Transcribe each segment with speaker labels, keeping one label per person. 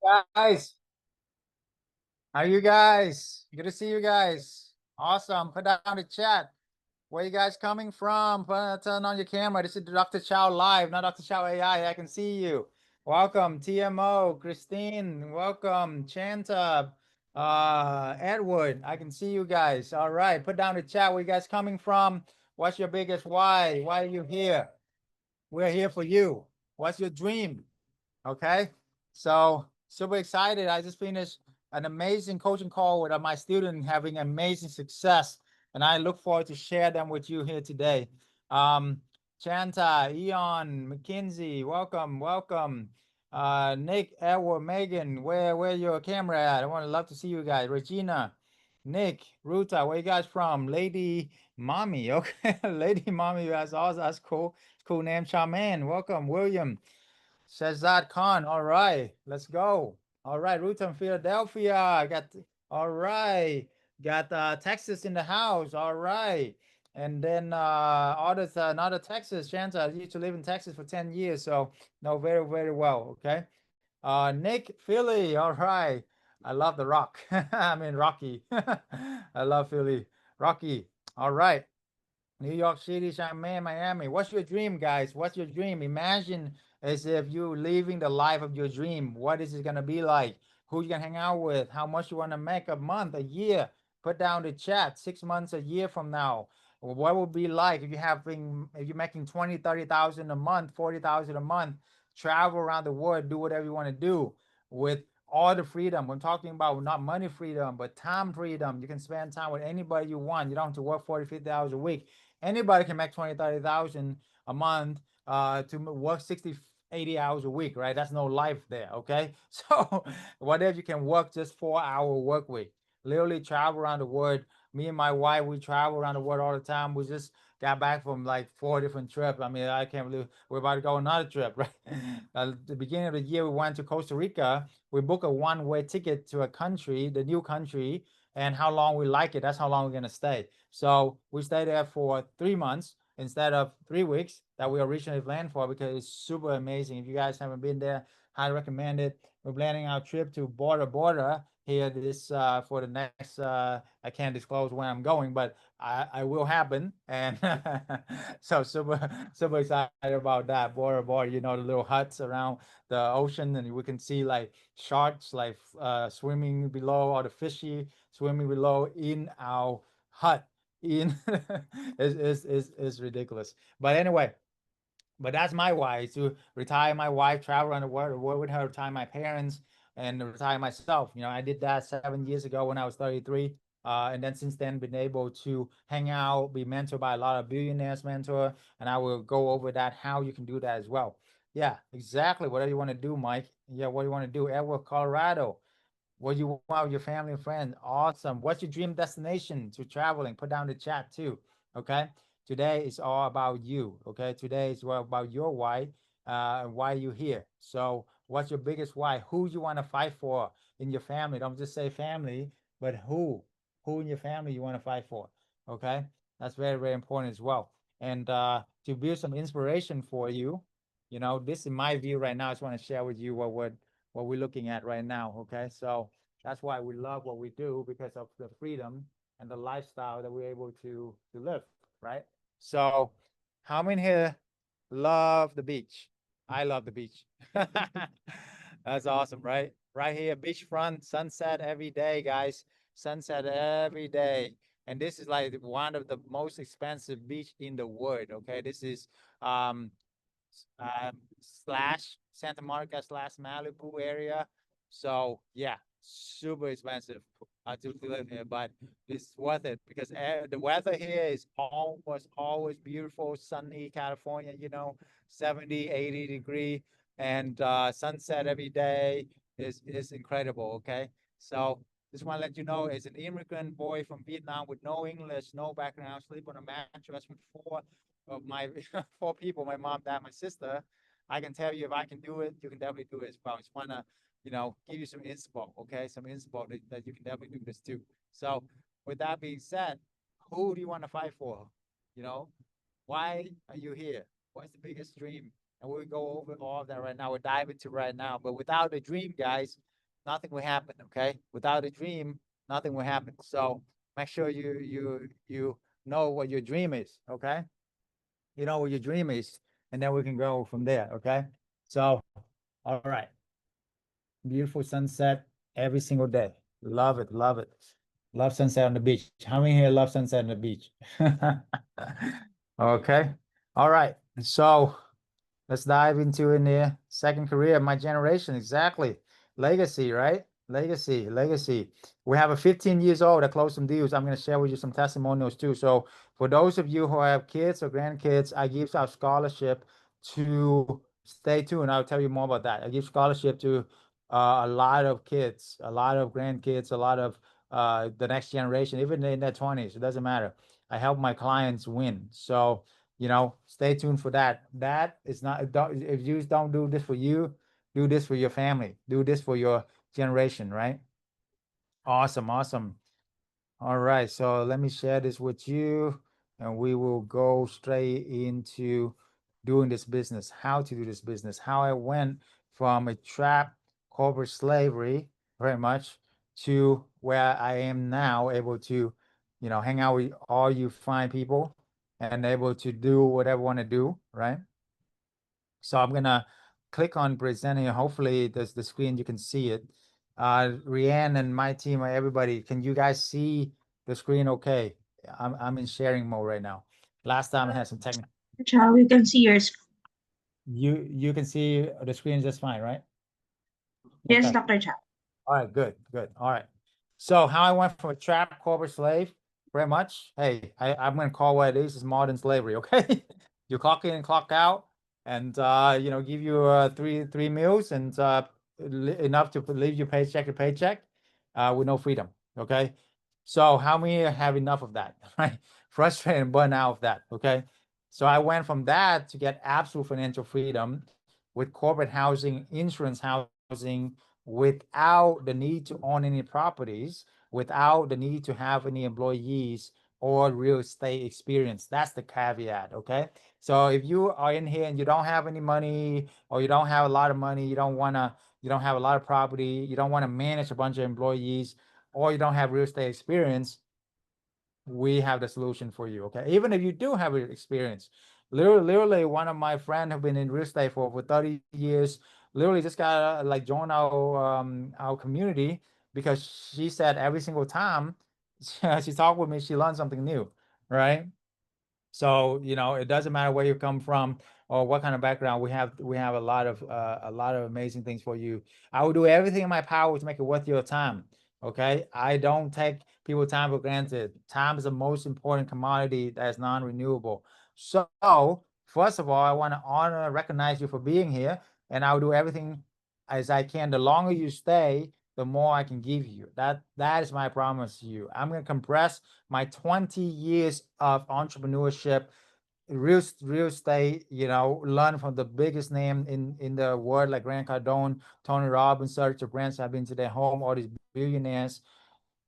Speaker 1: Guys, how are you guys? Good to see you guys. Awesome. Put down the chat. Where you guys coming from? Turn on your camera. This is Dr. Chow live, not Dr. Chow AI. I can see you. Welcome, TMO, Christine. Welcome, Chanta, Edward. I can see you guys. All right. Put down the chat. Where you guys coming from? What's your biggest why? Why are you here? We're here for you. What's your dream? Okay. So super excited. I just finished an amazing coaching call with my student having amazing success. And I look forward to share them with you here today. Um, Chanta, Eon, McKinsey, welcome, welcome. Nick, Edward, Megan, where your camera at? I want to love to see you guys. Regina, Nick, Ruta, where you guys from? Lady Mommy, okay. Lady Mommy, that's awesome. That's cool. It's cool name. Charmaine, welcome. William, Shazad Khan. All right, let's go. All right, Ruth from Philadelphia. I got all right. Got Texas in the house. All right. And then others, another Texas. Shanta, I used to live in Texas for 10 years, so know very, very well. Okay. Nick Philly. All right. I love the rock. I mean Rocky. I love Philly. Rocky. All right. New York City, Charmaine, Miami. What's your dream, guys? What's your dream? Imagine as if you're living the life of your dream. What is it gonna be like? Who you gonna hang out with? How much you wanna make a month, a year? Put down the chat. 6 months, a year from now. What would be like if you're making 20, 30,000 a month, 40,000 a month, travel around the world, do whatever you want to do with all the freedom. I'm talking about not money freedom, but time freedom. You can spend time with anybody you want. You don't have to work 40, 50 hours a week. Anybody can make 20, 30,000 a month to work 60, 80 hours a week, right? That's no life there, okay? So what if you can work just 4 hour work week? Literally travel around the world. Me and my wife, we travel around the world all the time. We just got back from like 4 different trips. I mean, I can't believe we're about to go on another trip, right? At the beginning of the year, we went to Costa Rica. We booked a one-way ticket to a country, the new country, and how long we like it, that's how long we're gonna stay. So we stayed there for 3 months instead of 3 weeks that we originally planned for because it's super amazing. If you guys haven't been there, highly recommend it. We're planning our trip to Bora here this for the next I can't disclose when I'm going, but I will happen. And so super excited about that. Bora, you know, the little huts around the ocean, and we can see like sharks like swimming below, or the fishy swimming below in our hut in is ridiculous. But anyway, but that's my why, to retire my wife, travel around the world with her, retire my parents, and retire myself. You know, I did that 7 years ago when I was 33. And then since then been able to hang out, be mentored by a lot of billionaires mentor, and I will go over that, how you can do that as well. Yeah, exactly. Whatever you want to do, Mike. Yeah, what do you want to do? Edward, Colorado. What you want with your family and friends? Awesome. What's your dream destination to traveling? Put down the chat too. Okay. Today is all about you. Okay. Today is all about your why, and why you here. So, what's your biggest why? Who you want to fight for in your family? Don't just say family, but who? Who in your family you want to fight for? Okay. That's very, very important as well. And to build some inspiration for you, you know, this is my view right now. I just want to share with you what we're looking at right now. Okay, so that's why we love what we do, because of the freedom and the lifestyle that we're able to live, right? So, how many here love the beach? I love the beach. That's awesome, right? Right here, beachfront, sunset every day, guys. Sunset every day. And this is like one of the most expensive beach in the world. Okay, this is um slash Santa Monica slash Malibu area. So yeah, super expensive to live here, but it's worth it because the weather here is almost always beautiful, sunny California, you know, 70, 80 degree, and sunset every day is incredible. Okay, so just want to let you know, as an immigrant boy from Vietnam with no English, no background, sleep on a mattress with four of my 4 people, my mom, dad, my sister, I can tell you if I can do it, you can definitely do it as well. I just want to, you know, give you some inspo, okay? Some inspo that you can definitely do this too. So with that being said, who do you want to fight for? You know, why are you here? What's the biggest dream? And we'll go over all of that right now. We'll dive into right now. But without a dream, guys, nothing will happen. Okay, without a dream, nothing will happen. So make sure you know what your dream is. Okay, you know what your dream is, and then we can go from there. Okay, so all right, beautiful sunset every single day. Love it, love it. Love sunset on the beach. How many here love sunset on the beach? Okay, all right. So let's dive into in the second career, my generation, exactly. Legacy, right? Legacy, legacy. We have a 15 years old that closed some deals. I'm going to share with you some testimonials too. So for those of you who have kids or grandkids, I give out scholarship to stay tuned. I'll tell you more about that. I give scholarship to a lot of kids, a lot of grandkids, a lot of the next generation, even in their 20s. It doesn't matter. I help my clients win. So stay tuned for that. That is not, don't, if you don't do this for you, do this for your family, do this for your generation, right? Awesome, awesome. All right, so let me share this with you, and we will go straight into doing this business, how to do this business, how I went from a trap corporate slavery, very much, to where I am now, able to, hang out with all you fine people and able to do whatever I want to do, right? So I'm gonna click on presenting. Hopefully, there's the screen, you can see it. Rianne and my team, everybody, can you guys see the screen okay? I'm in sharing mode right now. Last time I had some technical.
Speaker 2: Chau, you can see your screen.
Speaker 1: You can see the screen just fine, right?
Speaker 2: Yes,
Speaker 1: Okay.
Speaker 2: Dr. Chau.
Speaker 1: All right, good, good. All right. So how I went from a trap corporate slave, pretty much. Hey, I'm gonna call what it is modern slavery, okay? You clock in and clock out, and give you three meals and enough to leave you paycheck to paycheck, with no freedom. Okay. So how many have enough of that? Right? Frustrated and burn out of that. Okay. So I went from that to get absolute financial freedom with corporate housing, insurance housing, without the need to own any properties, without the need to have any employees or real estate experience. That's the caveat, okay? So if you are in here and you don't have any money, or you don't have a lot of money, you don't have a lot of property, you don't want to manage a bunch of employees, or you don't have real estate experience, we have the solution for you. Okay, even if you do have experience, literally one of my friend have been in real estate for over 30 years, literally just got like join our community because she said every single time she talked with me, she learned something new, right? So, it doesn't matter where you come from or what kind of background. We have a lot of amazing things for you. I will do everything in my power to make it worth your time. Okay. I don't take people time for granted. Time is the most important commodity that is non-renewable. So, first of all, I want to honor and recognize you for being here, and I'll do everything as I can. The longer you stay, the more I can give you. That is my promise to you. I'm gonna compress my 20 years of entrepreneurship, real estate, learn from the biggest name in the world, like Grant Cardone, Tony Robbins, search of brands. I've been to their home, all these billionaires,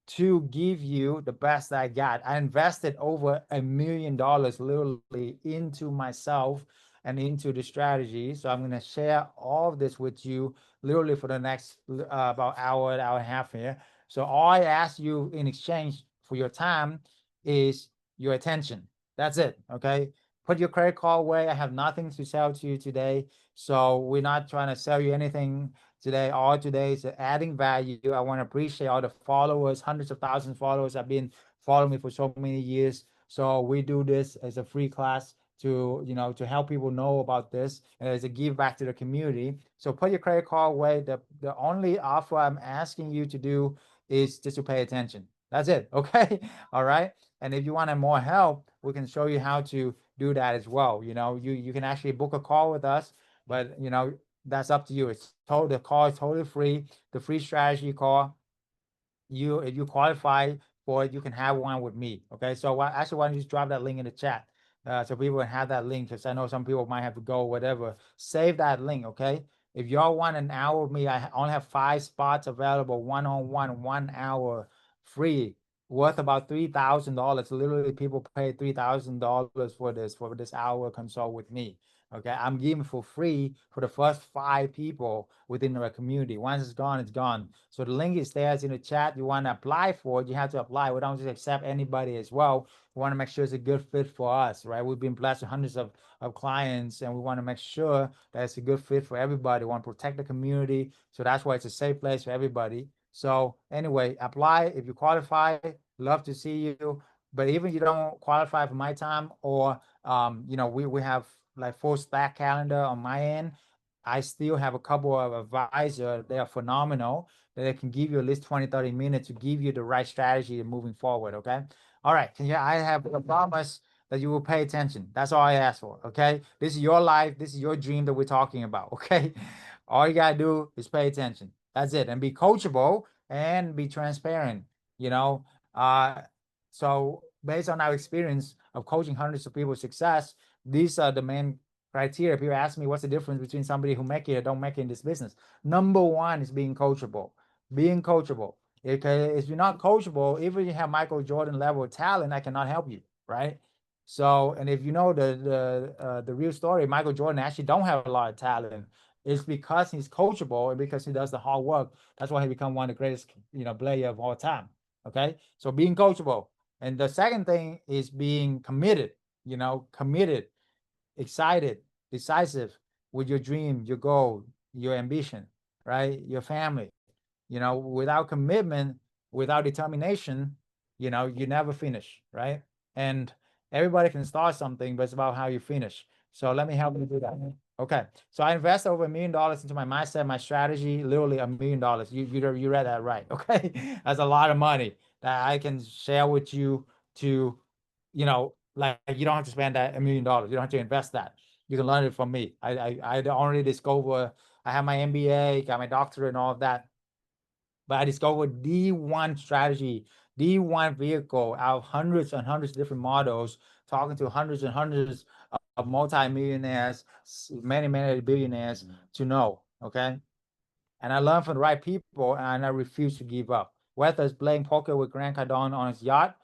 Speaker 1: to give you the best I got. I invested over $1 million literally into myself and into the strategy. So I'm going to share all of this with you literally for the next about hour and a half here. So all I ask you in exchange for your time is your attention. That's it. Okay. Put your credit card away. I have nothing to sell to you today. So we're not trying to sell you anything today. All today is adding value. I want to appreciate all the followers, hundreds of thousands of followers have been following me for so many years. So we do this as a free class to help people know about this and as a give back to the community. So put your credit card away. The only offer I'm asking you to do is just to pay attention. That's it. Okay. All right. And if you want more help, we can show you how to do that as well. You can actually book a call with us, but that's up to you. The call is totally free. The free strategy call. If you qualify for it, you can have one with me. Okay. So actually, why don't you just drop that link in the chat, so people can have that link, because I know some people might have to go, whatever. Save that link. Okay. If y'all want an hour with me, I only have 5 spots available, one-on-one, 1 hour free, worth about $3,000. Literally, people pay $3,000 for this hour consult with me. Okay, I'm giving for free for the first 5 people within our community. Once it's gone, it's gone. So the link is there. It's in the chat. You want to apply for it, you have to apply. We don't just accept anybody as well. We want to make sure it's a good fit for us, right? We've been blessed with hundreds of clients, and we want to make sure that it's a good fit for everybody. We want to protect the community. So that's why it's a safe place for everybody. So anyway, apply if you qualify. Love to see you. But even if you don't qualify for my time, or we have like full stack calendar on my end, I still have a couple of advisors. They are phenomenal. That they can give you at least 20, 30 minutes to give you the right strategy moving forward. Okay. All right. I have a promise that you will pay attention. That's all I ask for. Okay. This is your life. This is your dream that we're talking about. Okay. All you gotta do is pay attention. That's it. And be coachable and be transparent. You know, uh, so based on our experience of coaching hundreds of people's success, these are the main criteria. People ask me what's the difference between somebody who make it or don't make it in this business. Number one is being coachable. Being coachable. Okay, if you're not coachable, even if you have Michael Jordan level talent, I cannot help you, right? So, and if you know the real story, Michael Jordan actually don't have a lot of talent. It's because he's coachable and because he does the hard work. That's why he become one of the greatest, player of all time. Okay, so being coachable. And the second thing is being committed, committed, excited, decisive with your dream, your goal, your ambition, right? Your family. Without commitment, without determination, you never finish, right? And everybody can start something, but it's about how you finish. So let me help you do that. Okay. So I invest over $1 million into my mindset, my strategy, literally $1 million. You read that right. Okay. That's a lot of money that I can share with you to, like you don't have to spend that $1 million. You don't have to invest that. You can learn it from me. I already discover. I have my MBA, got my doctorate and all of that. But I discovered the one strategy, the one vehicle out of hundreds and hundreds of different models, talking to hundreds and hundreds of multi-millionaires, many, many billionaires to know. Okay. And I learned from the right people, and I refuse to give up. Whether it's playing poker with Grant Cardone on his yacht,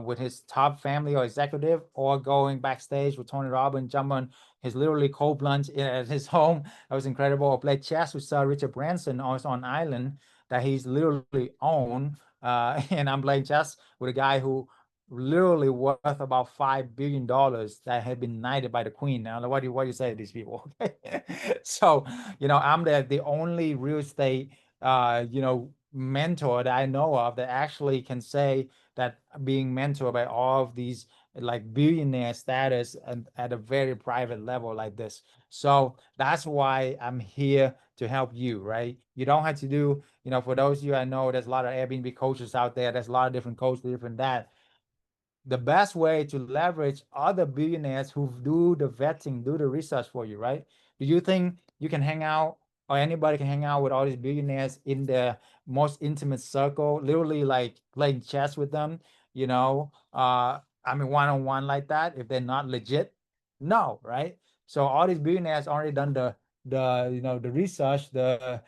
Speaker 1: with his top family or executive, or going backstage with Tony Robbins, jumping on his literally cold plunge at his home. That was incredible. Or play chess with Sir Richard Branson also on island that he's literally owned. And I'm playing chess with a guy who literally worth about $5 billion that had been knighted by the queen. Now, what do you say to these people? So, I'm the only real estate mentor that I know of that actually can say that being mentored by all of these like billionaire status and at a very private level like this. So that's why I'm here to help you, right? You don't have to do, for those of you I know, there's a lot of Airbnb coaches out there. There's a lot of different coaches, different that. The best way to leverage other billionaires who do the vetting, do the research for you, right? Do you think you can hang out or anybody can hang out with all these billionaires in their most intimate circle, literally like playing chess with them, one-on-one like that if they're not legit? No, right? So all these billionaires already done the research, the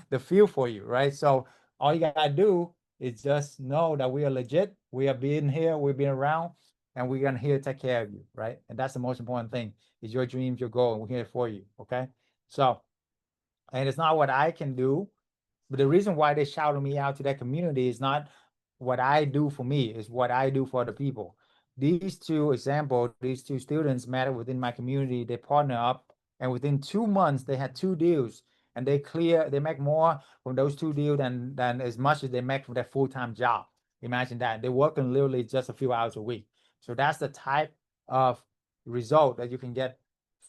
Speaker 1: the feel for you, right? So all you gotta do is just know that we are legit. We are being here, we've been around, and we're gonna here to take care of you, right? And that's the most important thing is your dreams, your goal, and we're here for you. Okay. So, and it's not what I can do, but the reason why they shouted me out to that community is not what I do for me, is what I do for the people. These two examples, these two students met within my community, they partner up, and within 2 months, they had 2 deals, and they make more from those 2 deals than as much as they make from their full-time job. Imagine that. They're working literally just a few hours a week. So that's the type of result that you can get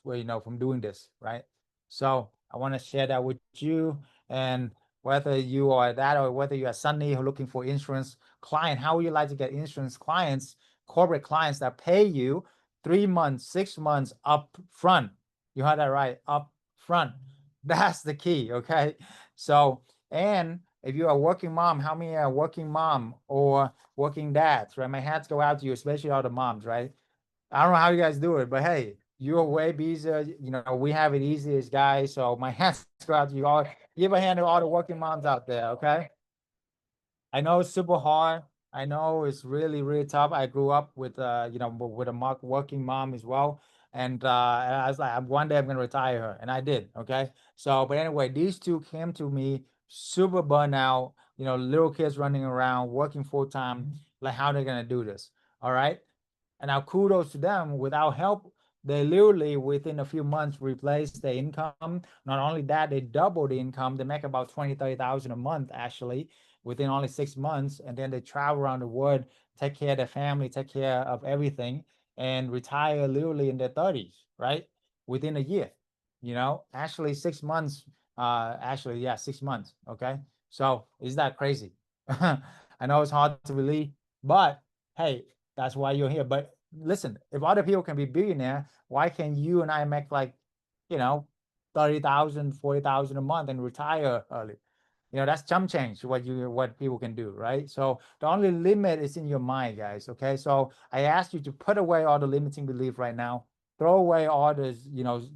Speaker 1: from doing this, right? So I want to share that with you. And whether you are that or whether you are Sunny who looking for insurance client, how would you like to get insurance clients, corporate clients that pay you 3 months, 6 months up front? You heard that right, up front. That's the key, okay? So, and if you're a working mom, how many are working mom or working dads, right? My hats go out to you, especially all the moms, right? I don't know how you guys do it, but hey, you're way busier. We have it easy as guys. So my hands go out to you all. Give a hand to all the working moms out there, okay? I know it's super hard. I know it's really, really tough. I grew up with with a working mom as well. And I was like, one day I'm gonna retire her, and I did. Okay, so but anyway, these two came to me super burnout, little kids running around, working full time. Like, how they gonna do this? All right, and now kudos to them. Without help, they literally within a few months replaced their income. Not only that, they doubled the income. They make about 20, 30,000 a month actually within only 6 months. And then they travel around the world, take care of their family, take care of everything, and retire literally in their 30s, right? Within a year. Actually 6 months. Actually, yeah, 6 months. Okay. So is that crazy? I know it's hard to believe, but hey, that's why you're here. But listen, if other people can be billionaire, why can't you and I make like, you know, 30,000, 40,000 a month and retire early? That's chump change what people can do, right? So the only limit is in your mind, guys. Okay. So I ask you to put away all the limiting belief right now. Throw away all this,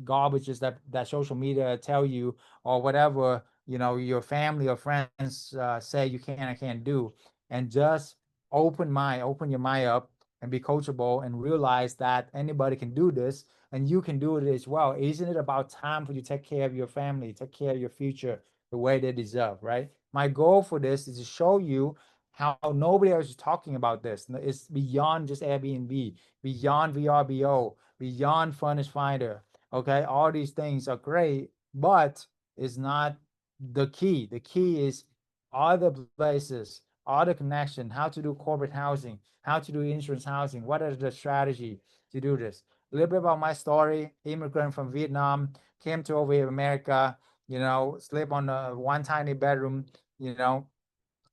Speaker 1: garbages that social media tell you, or whatever, your family or friends say you can or can't do. And just open your mind up and be coachable and realize that anybody can do this and you can do it as well. Isn't it about time for you to take care of your family, take care of your future the way they deserve, right? My goal for this is to show you how nobody else is talking about this. It's beyond just Airbnb, beyond VRBO, beyond Furnish Finder. Okay, all these things are great, but it's not the key. The key is other places, other connection, how to do corporate housing, how to do insurance housing, what are the strategy to do this. A little bit about my story: immigrant from Vietnam, came to over here America, sleep on one tiny bedroom,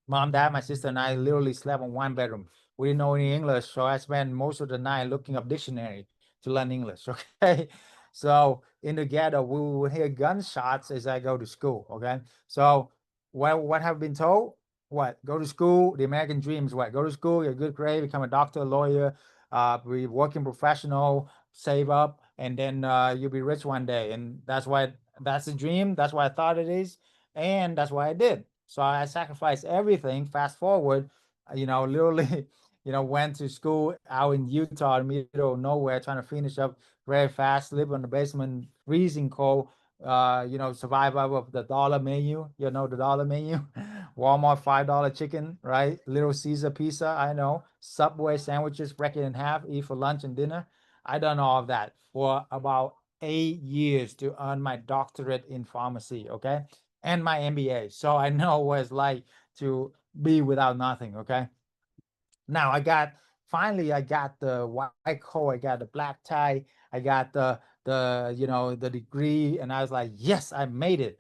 Speaker 1: mom, dad, my sister, and I literally slept in one bedroom. We didn't know any English, so I spent most of the night looking up dictionary to learn English. Okay, so in the ghetto, we would hear gunshots as I go to school. Okay, so what have been told? What, go to school? The American dream is what? Go to school, get a good grade, become a doctor, a lawyer, be working professional, save up, and then you'll be rich one day. And that's the dream. That's what I thought it is, and that's what I did. So I sacrificed everything. Fast forward, literally, went to school out in Utah, in the middle of nowhere, trying to finish up very fast, live in the basement, freezing cold. Survive off of the dollar menu. The dollar menu, Walmart $5 chicken, right? Little Caesar pizza. I know. Subway sandwiches, break it in half, eat for lunch and dinner. I done all of that for about 8 years to earn my doctorate in pharmacy. Okay, and my MBA. So I know what it's like to be without nothing. Okay. Now I got the white coat, I got the black tie, I got the degree, and I was like, yes, I made it.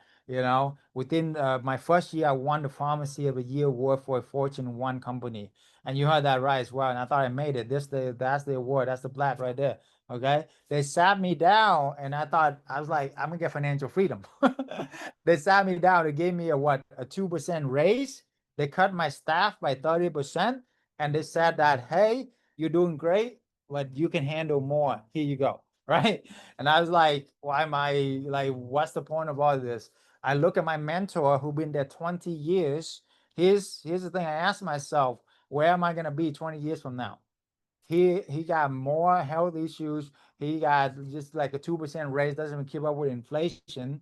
Speaker 1: Within my first year, I won the Pharmacy of the Year award for a Fortune 1 company, and you heard that right as well. And I thought I made it. That's the award. That's the plaque right there. Okay, they sat me down, and I was like, I'm gonna get financial freedom. They sat me down. They gave me a 2% raise. They cut my staff by 30%, and they said that, hey, you're doing great, but you can handle more. Here you go. Right. And I was like, why am I like, what's the point of all of this? I look at my mentor who been there 20 years. Here's the thing. I asked myself, where am I gonna be 20 years from now? He got more health issues. He got just like a 2% raise, doesn't even keep up with inflation,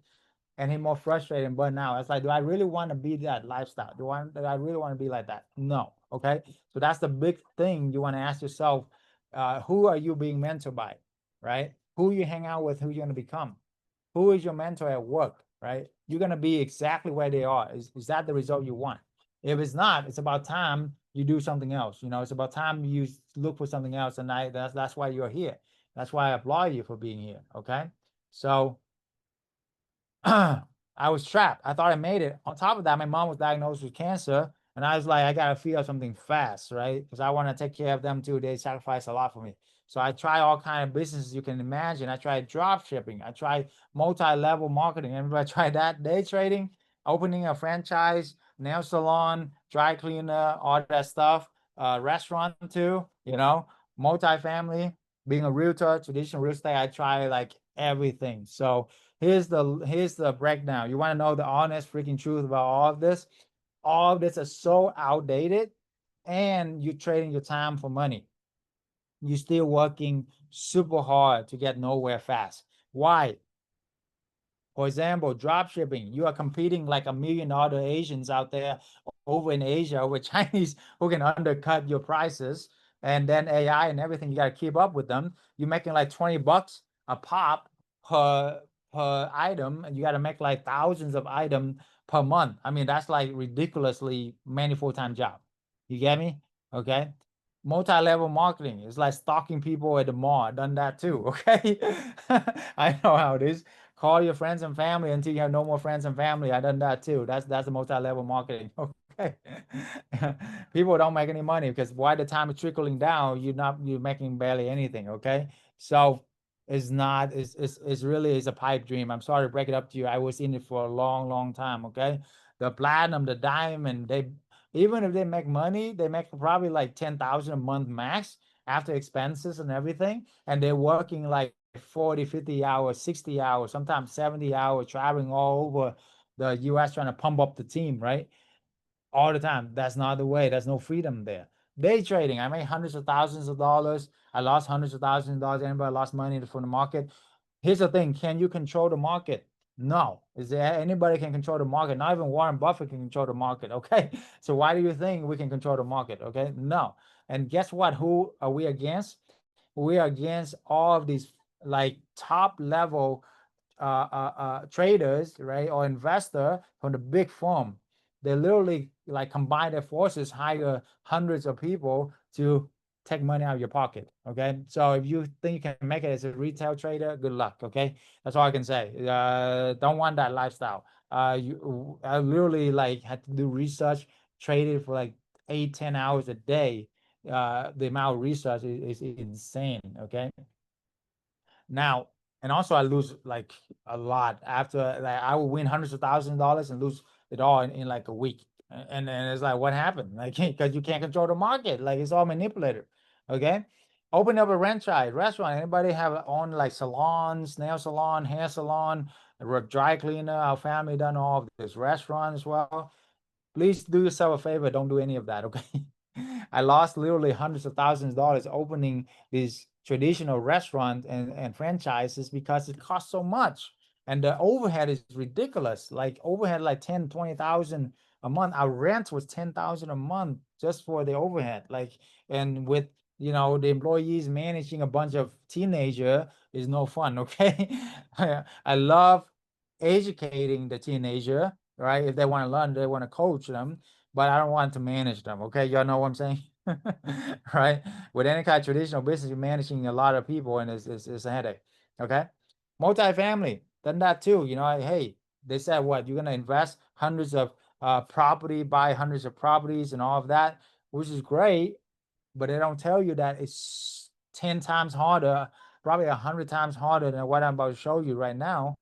Speaker 1: and he's more frustrated and burnt out. It's like, do I really want to be that lifestyle? Do I really want to be like that? No. Okay. So that's the big thing you want to ask yourself. Who are you being mentored by? Right? Who you hang out with, who you're going to become? Who is your mentor at work? Right? You're going to be exactly where they are. Is that the result you want? If it's not, it's about time you do something else. It's about time you look for something else. And that's why you're here. That's why I applaud you for being here. Okay. So I was trapped. I thought I made it. On top of that, my mom was diagnosed with cancer, and I was like, I gotta figure out something fast, right? Because I want to take care of them too. They sacrifice a lot for me. So I tried all kind of businesses you can imagine. I tried drop shipping. I tried multi-level marketing. Everybody tried that. Day trading, opening a franchise, nail salon, dry cleaner, all that stuff. Restaurant too. Multi-family, being a realtor, traditional real estate. I tried like everything. So here's the breakdown. You want to know the honest freaking truth about all of this? All of this is so outdated, and you're trading your time for money. you're still working super hard to get nowhere fast. Why? For example, drop shipping, you are competing like a million other Asians out there over in Asia with Chinese who can undercut your prices. And then AI and everything, you got to keep up with them. You're making like 20 bucks a pop per item, and you got to make like thousands of items per month. I mean, that's like ridiculously many full-time job. You get me? Okay. Multi-level marketing is like stalking people at the mall. I've done that too. Okay. I know how it is. Call your friends and family until you have no more friends and family. I done that too. That's the multi-level marketing. Okay. People don't make any money because by the time it's trickling down, you're making barely anything. Okay. So it's not, it's really is a pipe dream. I'm sorry to break it up to you. I was in it for a long, long time. Okay. The platinum, the diamond, they even if they make money, they make probably like 10,000 a month max after expenses and everything. And they're working like 40, 50 hours, 60 hours, sometimes 70 hours, traveling all over the US trying to pump up the team, right? All the time. That's not the way. There's no freedom there. Day trading, I made hundreds of thousands of dollars. I lost hundreds of thousands of dollars. Anybody lost money from the market? Here's the thing. Can you control the market? No. Is there anybody can control the market? Not even Warren Buffett can control the market. Okay. So why do you think we can control the market? Okay. No. And guess what? Who are we against? We are against all of these like top level traders, right, or investor from the big firm. They literally like combine their forces, hire hundreds of people to take money out of your pocket. Okay, so if you think you can make it as a retail trader, good luck. Okay, that's all I can say. Don't want that lifestyle. I literally like had to do research, traded for like 8-10 hours a day. The amount of research is insane. Okay, now, and also I lose like a lot after, like I will win hundreds of thousands of dollars and lose it all in like a week. And it's like, what happened? Like, because you can't control the market. Like it's all manipulated. Okay. Open up a franchise restaurant. Anybody have own like salons, nail salon, hair salon, a dry cleaner? Our family done all of this. Restaurant as well. Please do yourself a favor. Don't do any of that. Okay. I lost literally hundreds of thousands of dollars opening these traditional restaurants and franchises because it costs so much. And the overhead is ridiculous. Like overhead, like 10, 20,000 a month. Our rent was 10,000 a month just for the overhead. Like, and with, the employees managing a bunch of teenager is no fun. Okay. I love educating the teenager, right? If they want to learn, they want to coach them, but I don't want to manage them. Okay, y'all know what I'm saying, right? With any kind of traditional business, you're managing a lot of people, and it's a headache. Okay, multifamily, done that too. Hey, they said what you're gonna invest hundreds of property, buy hundreds of properties, and all of that, which is great, but they don't tell you that it's 10 times harder, probably 100 times harder than what I'm about to show you right now,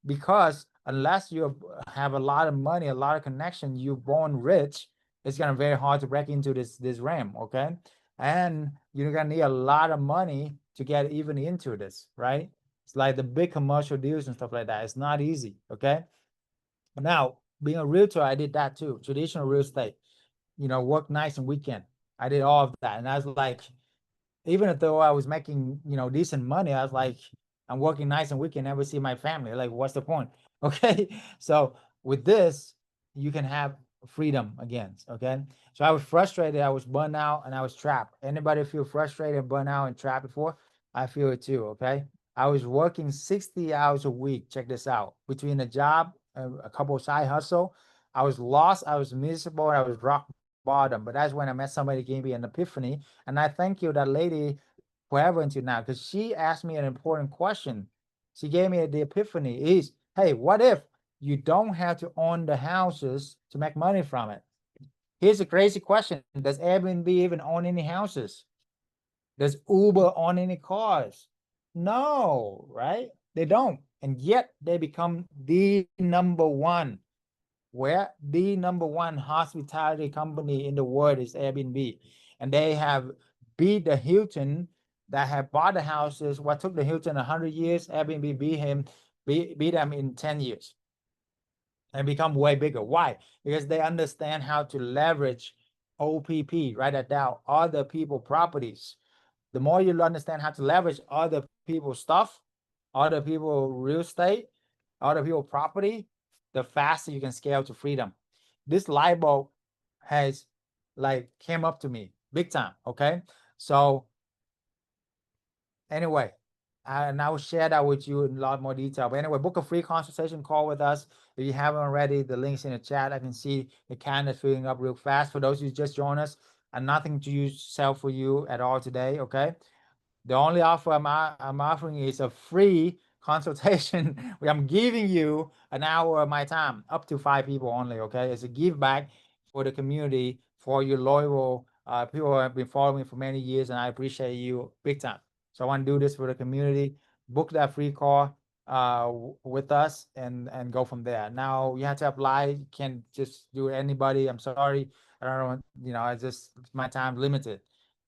Speaker 1: because unless you have a lot of money, a lot of connection, you're born rich, it's gonna be very hard to break into this realm. Okay, and you're gonna need a lot of money to get even into this, right? It's like the big commercial deals and stuff like that. It's not easy. Okay, now being a realtor, I did that too. Traditional real estate, work nights and weekend. I did all of that, and I was like, even though I was making, decent money, I was like, I'm working nights and weekend, never see my family. Like, what's the point? Okay. So with this, you can have freedom again. Okay. So I was frustrated, I was burned out, and I was trapped. Anybody feel frustrated, burned out, and trapped before? I feel it too. Okay. I was working 60 hours a week. Check this out. Between a job, a couple of side hustle, I was lost, I was miserable, I was rock bottom. But that's when I met somebody who gave me an epiphany. And I thank you, that lady, forever until now, because she asked me an important question. She gave me the epiphany is, hey, what if you don't have to own the houses to make money from it? Here's a crazy question. Does Airbnb even own any houses? Does Uber own any cars? No, right? They don't. And yet they become the number one. Where the number one hospitality company in the world is Airbnb. And they have beat the Hilton that have bought the houses. What took the Hilton 100 years, Airbnb beat them in 10 years and become way bigger. Why? Because they understand how to leverage OPP, write that down, other people properties. the more you understand how to leverage other people's stuff, other people real estate, other people property, the faster you can scale to freedom. This light bulb has like came up to me big time. Okay. So anyway, and I will share that with you in a lot more detail. But anyway, book a free consultation call with us. If you haven't already, the link's in the chat. I can see the calendar filling up real fast. For those who just joined us, and nothing to use sell for you at all today. Okay. The only offer I'm offering is a free consultation where I'm giving you an hour of my time, up to 5 people only. Okay. It's a give back for the community, for your loyal people who have been following me for many years, and I appreciate you big time. So I want to do this for the community. Book that free call with us and go from there. Now you have to apply. You can't just do it anybody. I'm sorry. I don't know. You know, I just my time limited.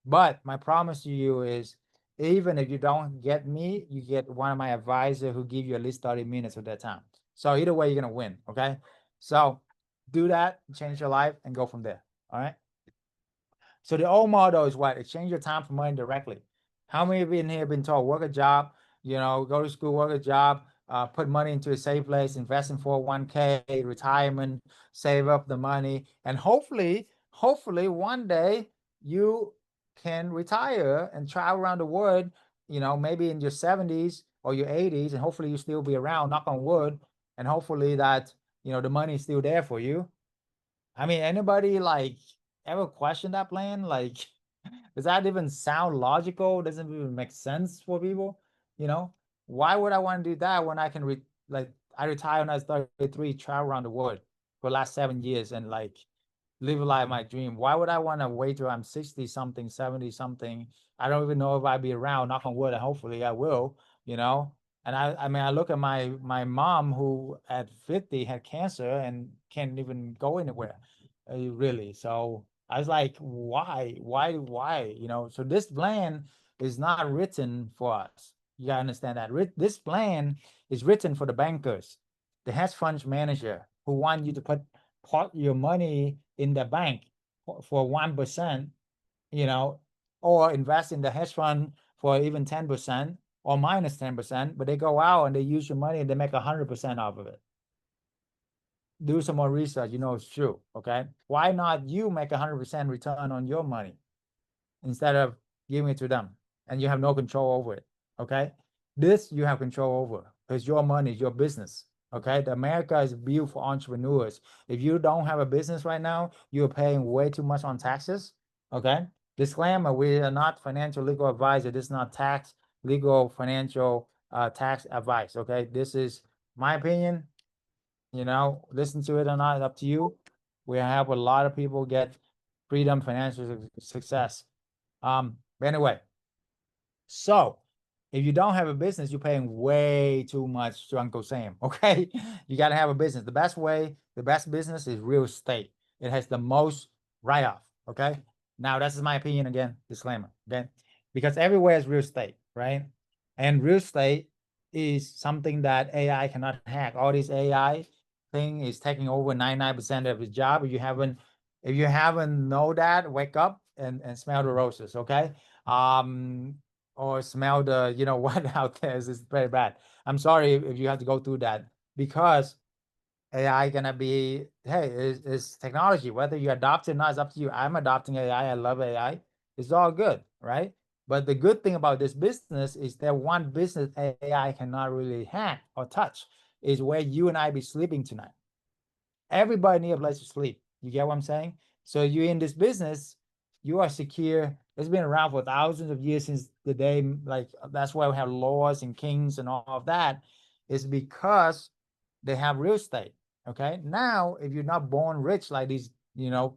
Speaker 1: But my promise to you is, even if you don't get me, you get one of my advisor who give you at least 30 minutes of their time. So either way, you're gonna win. Okay. So do that, change your life, and go from there. All right. So the old model is what? Exchange your time for money directly. How many of you in here have been told work a job, you know, go to school, work a job, put money into a safe place, invest in 401k, retirement, save up the money, and hopefully one day you can retire and travel around the world, you know, maybe in your 70s or your 80s, and hopefully you still be around, knock on wood, and hopefully that, you know, the money is still there for you. I mean, anybody like ever question that plan? Like, does that even sound logical? Doesn't even make sense for people? You know, why would I want to do that when I can like I retired when I was 33, travel around the world for the last 7 years and like live a life my dream. Why would I want to wait till I'm 60 something, 70 something? I don't even know if I'd be around, knock on wood, and hopefully I will, you know. And I mean, I look at my mom who at 50 had cancer and can't even go anywhere, really. So I was like, why? You know, so this plan is not written for us. You gotta understand that. This plan is written for the bankers, the hedge fund manager who want you to put your money in the bank for 1%, you know, or invest in the hedge fund for even 10% or minus 10%, but they go out and they use your money and they make 100% off of it. Do some more research, you know it's true. Okay. Why not you make 100% return on your money instead of giving it to them and you have no control over it? Okay. This you have control over because your money is your business. Okay. The America is built for entrepreneurs. If you don't have a business right now, you're paying way too much on taxes. Okay. Disclaimer, we are not financial legal advisor. This is not tax, legal, financial, tax advice. Okay. This is my opinion. You know, listen to it or not, up to you. We have a lot of people get freedom, financial success. But anyway, so if you don't have a business, you're paying way too much to Uncle Sam. Okay. You got to have a business. The best way, the best business is real estate. It has the most write-off. Okay. Now, that's my opinion again, disclaimer. Okay. Because everywhere is real estate, right? And real estate is something that AI cannot hack. All this AI thing is taking over 99% of his job. If you haven't know that, wake up and smell the roses. Okay. Or smell the, you know, what out there is very bad. I'm sorry if you have to go through that, because AI gonna be, hey, it's technology. Whether you adopt it or not is up to you. I'm adopting AI. I love AI. It's all good, right? But the good thing about this business is that one business AI cannot really hack or touch is where you and I be sleeping tonight. Everybody need a place to sleep. You get what I'm saying? So you're in this business, you are secure. It's been around for thousands of years since the day, like that's why we have laws and kings and all of that, is because they have real estate. Okay. Now, if you're not born rich like these, you know,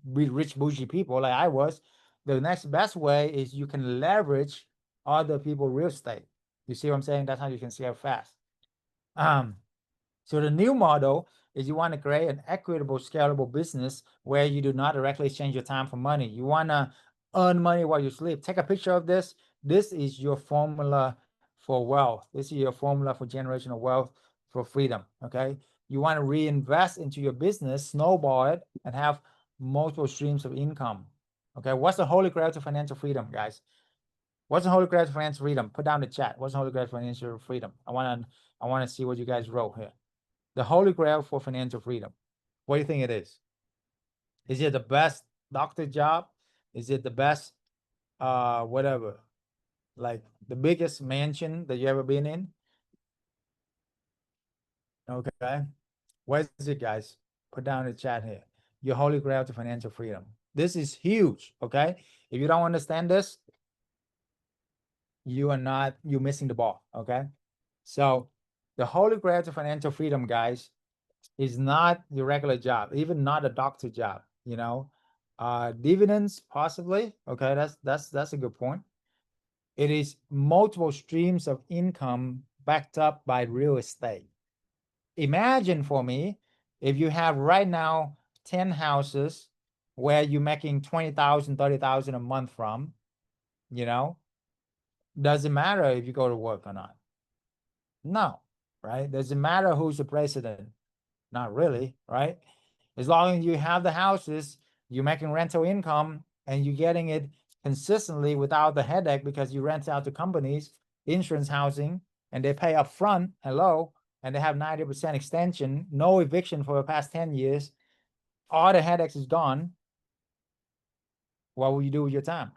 Speaker 1: rich bougie people like I was, the next best way is you can leverage other people real estate. You see what I'm saying? That's how you can scale fast. So the new model is you want to create an equitable, scalable business where you do not directly exchange your time for money. You want to earn money while you sleep. Take a picture of this. This is your formula for wealth. This is your formula for generational wealth, for freedom. Okay. You want to reinvest into your business, snowball it, and have multiple streams of income. Okay. What's the holy grail to financial freedom, guys? What's the holy grail to financial freedom? Put down the chat. What's the holy grail for financial freedom? I wanna see what you guys wrote here. The holy grail for financial freedom. What do you think it is? Is it the best doctor job? Is it the best whatever? Like the biggest mansion that you ever been in? Okay. What is it, guys? Put down in the chat here. Your holy grail to financial freedom. This is huge. Okay. If you don't understand this, you're missing the ball. Okay. So the holy grail to financial freedom, guys, is not your regular job, even not a doctor job, you know. Dividends, possibly. Okay, that's a good point. It is multiple streams of income backed up by real estate. Imagine for me if you have right now 10 houses where you're making 20,000, 30,000 a month from, you know, doesn't matter if you go to work or not. No, right? Doesn't matter who's the president. Not really, right? As long as you have the houses, you're making rental income and you're getting it consistently without the headache because you rent out to companies, insurance housing, and they pay up front, hello, and they have 90% extension, no eviction for the past 10 years. All the headaches is gone. What will you do with your time?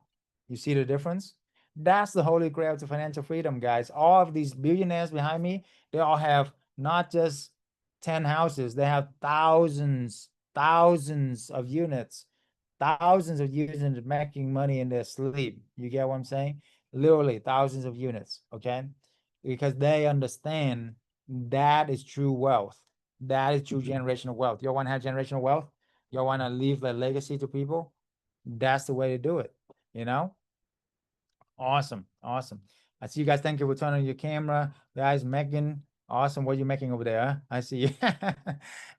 Speaker 1: You see the difference? That's the holy grail to financial freedom, guys. All of these billionaires behind me, they all have not just 10 houses, they have thousands of units, thousands of units making money in their sleep. You get what I'm saying? Literally thousands of units, okay? Because they understand that is true wealth. That is true generational wealth. You want to have generational wealth? You want to leave a legacy to people? That's the way to do it, you know? Awesome. Awesome. I see you guys. Thank you for turning on your camera. Guys, Megan, awesome. What are you making over there? I see you.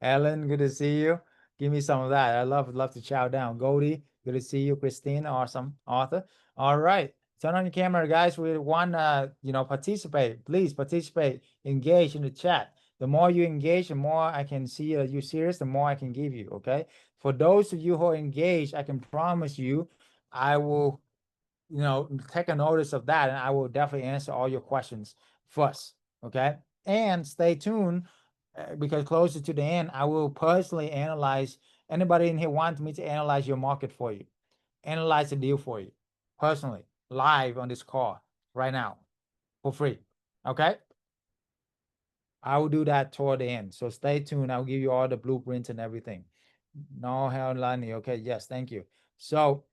Speaker 1: Ellen, good to see you. Give me some of that. I love to chow down. Goldie, good to see you. Christine, awesome. Arthur. All right. Turn on your camera, guys. We want to, participate. Please participate. Engage in the chat. The more you engage, the more I can see you serious, the more I can give you. Okay. For those of you who are engaged, I can promise you, I will take a notice of that and I will definitely answer all your questions first. Okay. And stay tuned because closer to the end, I will personally analyze. Anybody in here wants me to analyze your market for you, analyze the deal for you personally, live on this call right now for free. Okay. I will do that toward the end. So stay tuned. I'll give you all the blueprints and everything. No hell, Lani. Okay. Yes. Thank you. So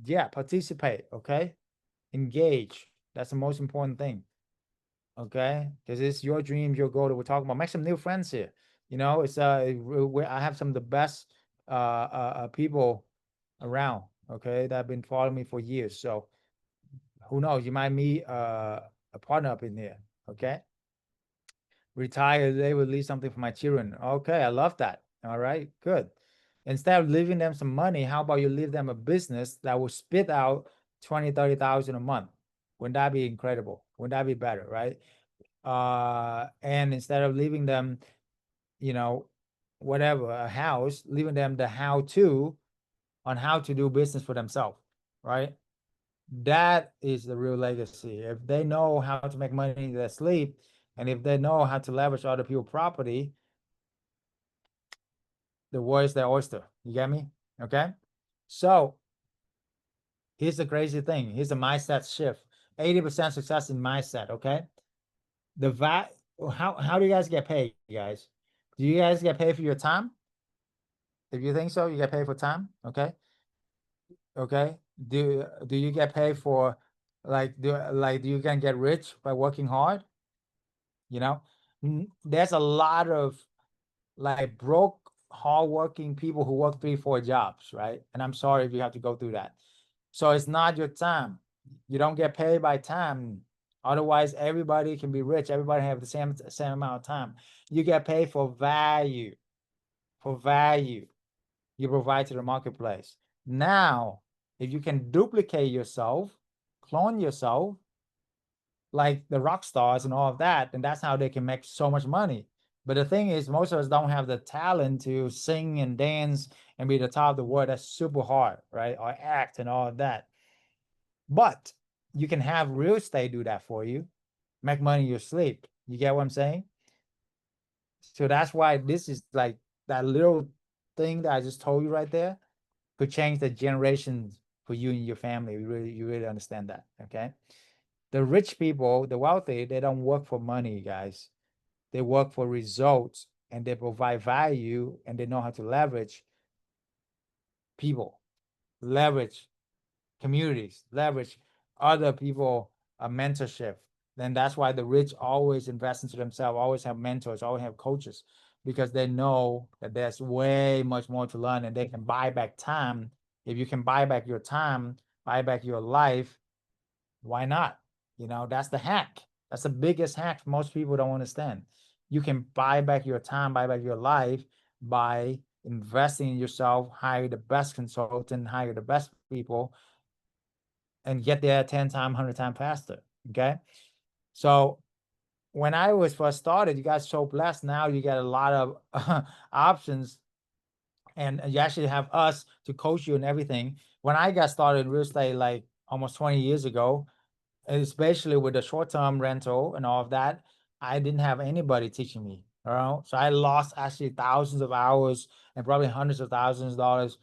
Speaker 1: yeah, participate. Okay. Engage. That's the most important thing. Okay, because it's your dreams, your goal that we're talking about. Make some new friends here. It's I have some of the best people around. Okay, that have been following me for years. So who knows? You might meet a partner up in there. Okay, retire they will leave something for my children. Okay, I love that. All right, good. Instead of leaving them some money, how about you leave them a business that will spit out 20, 30,000 a month? Wouldn't that be incredible? Wouldn't that be better, right? And instead of leaving them, whatever, a house, leaving them the how-to on how to do business for themselves, right? That is the real legacy. If they know how to make money in their sleep, and if they know how to leverage other people's property, the world is their oyster. You get me? Okay. So here's the crazy thing. Here's the mindset shift. 80% success in mindset. Okay. How do you guys get paid, guys? Do you guys get paid for your time? If you think so, you get paid for time. Okay. Okay. Do you get paid for do you can get rich by working hard? There's a lot of like broke, hardworking people who work 3, 4 jobs, right? And I'm sorry if you have to go through that. So it's not your time. You don't get paid by time. Otherwise, everybody can be rich. Everybody have the same amount of time. You get paid for value, you provide to the marketplace. Now, if you can duplicate yourself, clone yourself, like the rock stars and all of that, then that's how they can make so much money. But the thing is, most of us don't have the talent to sing and dance and be the top of the world. That's super hard, right? Or act and all of that. But you can have real estate do that for you, make money in your sleep. You get what I'm saying? So that's why this is like that little thing that I just told you right there could change the generations for you and your family. You really understand that, okay? The rich people, the wealthy, they don't work for money, guys. They work for results, and they provide value, and they know how to leverage people, leverage communities, leverage other people, mentorship. Then that's why the rich always invest into themselves, always have mentors, always have coaches, because they know that there's way much more to learn, and they can buy back time. If you can buy back your time, buy back your life, why not? You know, that's the hack. That's the biggest hack most people don't understand. You can buy back your time, buy back your life by investing in yourself, hire the best consultant, hire the best people, and get there 10 times, 100 times faster. Okay. So when I was first started, you guys so blessed. Now you get a lot of options, and you actually have us to coach you and everything. When I got started in real estate like almost 20 years ago, especially with the short-term rental and all of that, I didn't have anybody teaching me. So I lost actually thousands of hours and probably hundreds of thousands of dollars,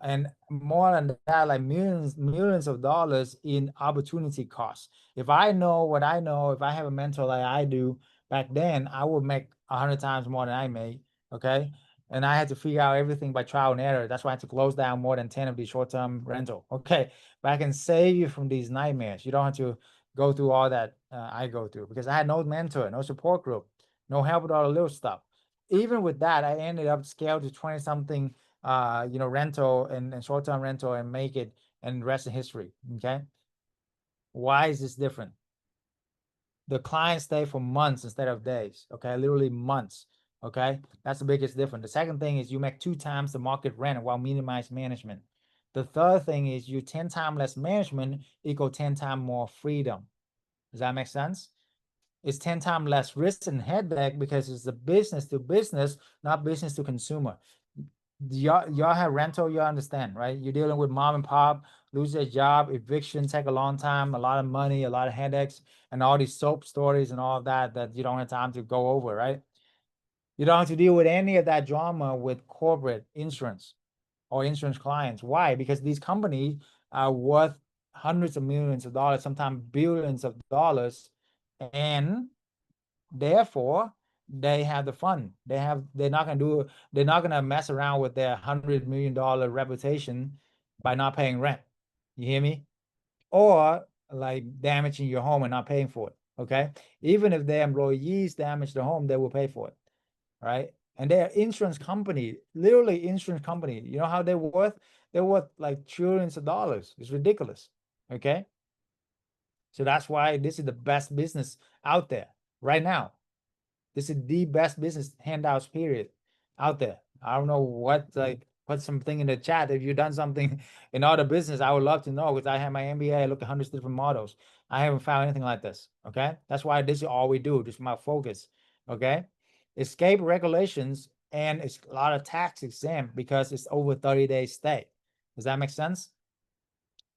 Speaker 1: and more than that, like millions of dollars in opportunity costs. If I know what I know, if I have a mentor like I do back then, I would make 100 times more than I made. Okay. And I had to figure out everything by trial and error. That's why I had to close down more than 10 of these short-term rental. Okay. But I can save you from these nightmares. You don't have to go through all that I go through, because I had no mentor, no support group, no help with all the little stuff. Even with that, I ended up scaled to 20 something, rental and short-term rental, and make it, and rest in history. Okay. Why is this different? The clients stay for months instead of days. Okay. Literally months. Okay. That's the biggest difference. The second thing is you make 2 times the market rent while minimize management. The third thing is you 10 times less management equal 10 times more freedom. Does that make sense? It's 10 times less risk and headache because it's a business to business, not business to consumer. Y'all have rental, you understand, right? You're dealing with mom and pop, lose their job, eviction take a long time, a lot of money, a lot of headaches, and all these soap stories and all of that you don't have time to go over, right? You don't have to deal with any of that drama with corporate insurance or insurance clients. Why? Because these companies are worth hundreds of millions of dollars, sometimes billions of dollars, and therefore they have the fun. They're not gonna mess around with their $100 million reputation by not paying rent. You hear me? Or like damaging your home and not paying for it. Okay. Even if their employees damage the home, they will pay for it. Right. And they're insurance company, literally insurance company. You know how they're worth? They're worth like trillions of dollars. It's ridiculous. Okay. So that's why this is the best business out there right now. This is the best business handouts period out there. I don't know what, like, put something in the chat. If you've done something in other business, I would love to know, because I have my MBA, I look at hundreds of different models. I haven't found anything like this. Okay. That's why this is all we do. This is my focus. Okay. Escape regulations, and it's a lot of tax exempt because it's over 30 days stay. Does that make sense?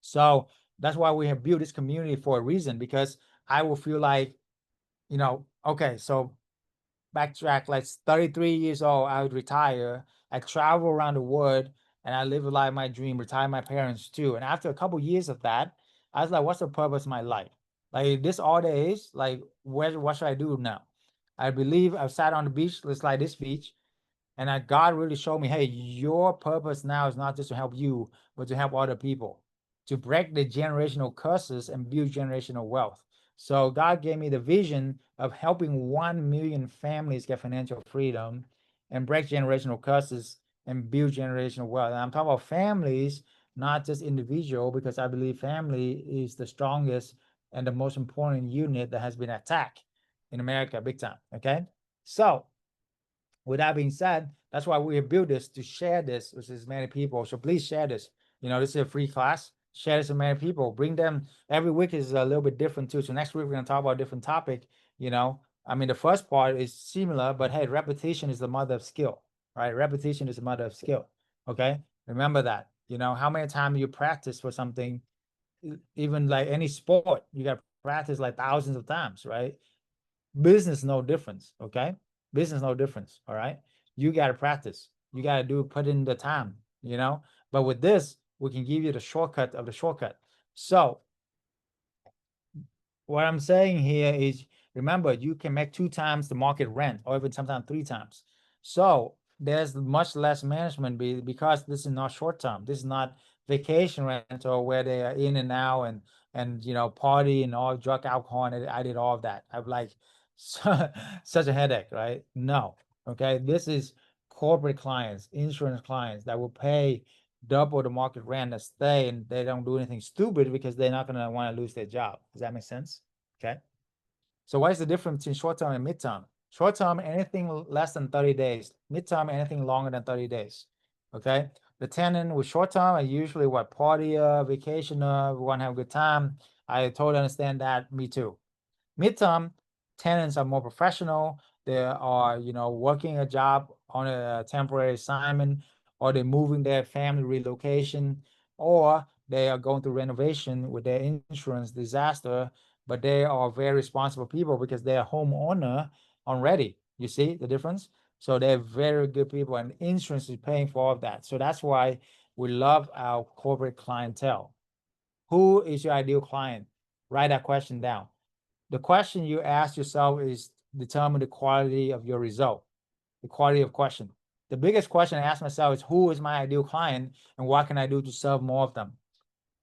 Speaker 1: So that's why we have built this community for a reason, because I will feel like, okay, so backtrack, like 33 years old, I would retire. I travel around the world, and I live a life of my dream, retire my parents too. And after a couple years of that, I was like, what's the purpose of my life? Like this all day is like, what should I do now? I believe I've sat on the beach, just like this beach, and God really showed me, hey, your purpose now is not just to help you, but to help other people, to break the generational curses and build generational wealth. So God gave me the vision of helping 1 million families get financial freedom and break generational curses and build generational wealth. And I'm talking about families, not just individual, because I believe family is the strongest and the most important unit that has been attacked in America big time. Okay. So with that being said, that's why we have built this, to share this with as many people. So please share this. This is a free class. Share this with many people. Bring them. Every week is a little bit different too. So next week we're gonna talk about a different topic. I mean, the first part is similar, but hey, repetition is the mother of skill, right? Repetition is the mother of skill. Okay, remember that. How many times you practice for something even like any sport, you got to practice like thousands of times, right? Business, no difference, okay? Business, no difference, all right? You got to practice. You got to put in the time, you know? But with this, we can give you the shortcut of the shortcut. So what I'm saying here is, remember, you can make 2 times the market rent, or even sometimes 3 times. So there's much less management because this is not short term. This is not vacation rental where they are in and out and party and all drug, alcohol, and I did all of that. I'm like such a headache, right? No, okay. This is corporate clients, insurance clients that will pay double the market rent to stay, and they don't do anything stupid because they're not gonna want to lose their job. Does that make sense? Okay. So what is the difference between short term and midterm? Short term, anything less than 30 days. Midterm, anything longer than 30 days. Okay. The tenant with short term are usually what, partier, vacationer, we want to have a good time. I totally understand that. Me too. Midterm, tenants are more professional. They are, working a job on a temporary assignment, or they're moving their family relocation, or they are going through renovation with their insurance disaster, but they are very responsible people because they're homeowner already. You see the difference? So they're very good people, and insurance is paying for all of that. So that's why we love our corporate clientele. Who is your ideal client? Write that question down. The question you ask yourself is determine the quality of your result, the quality of question. The biggest question I ask myself is, who is my ideal client and what can I do to serve more of them?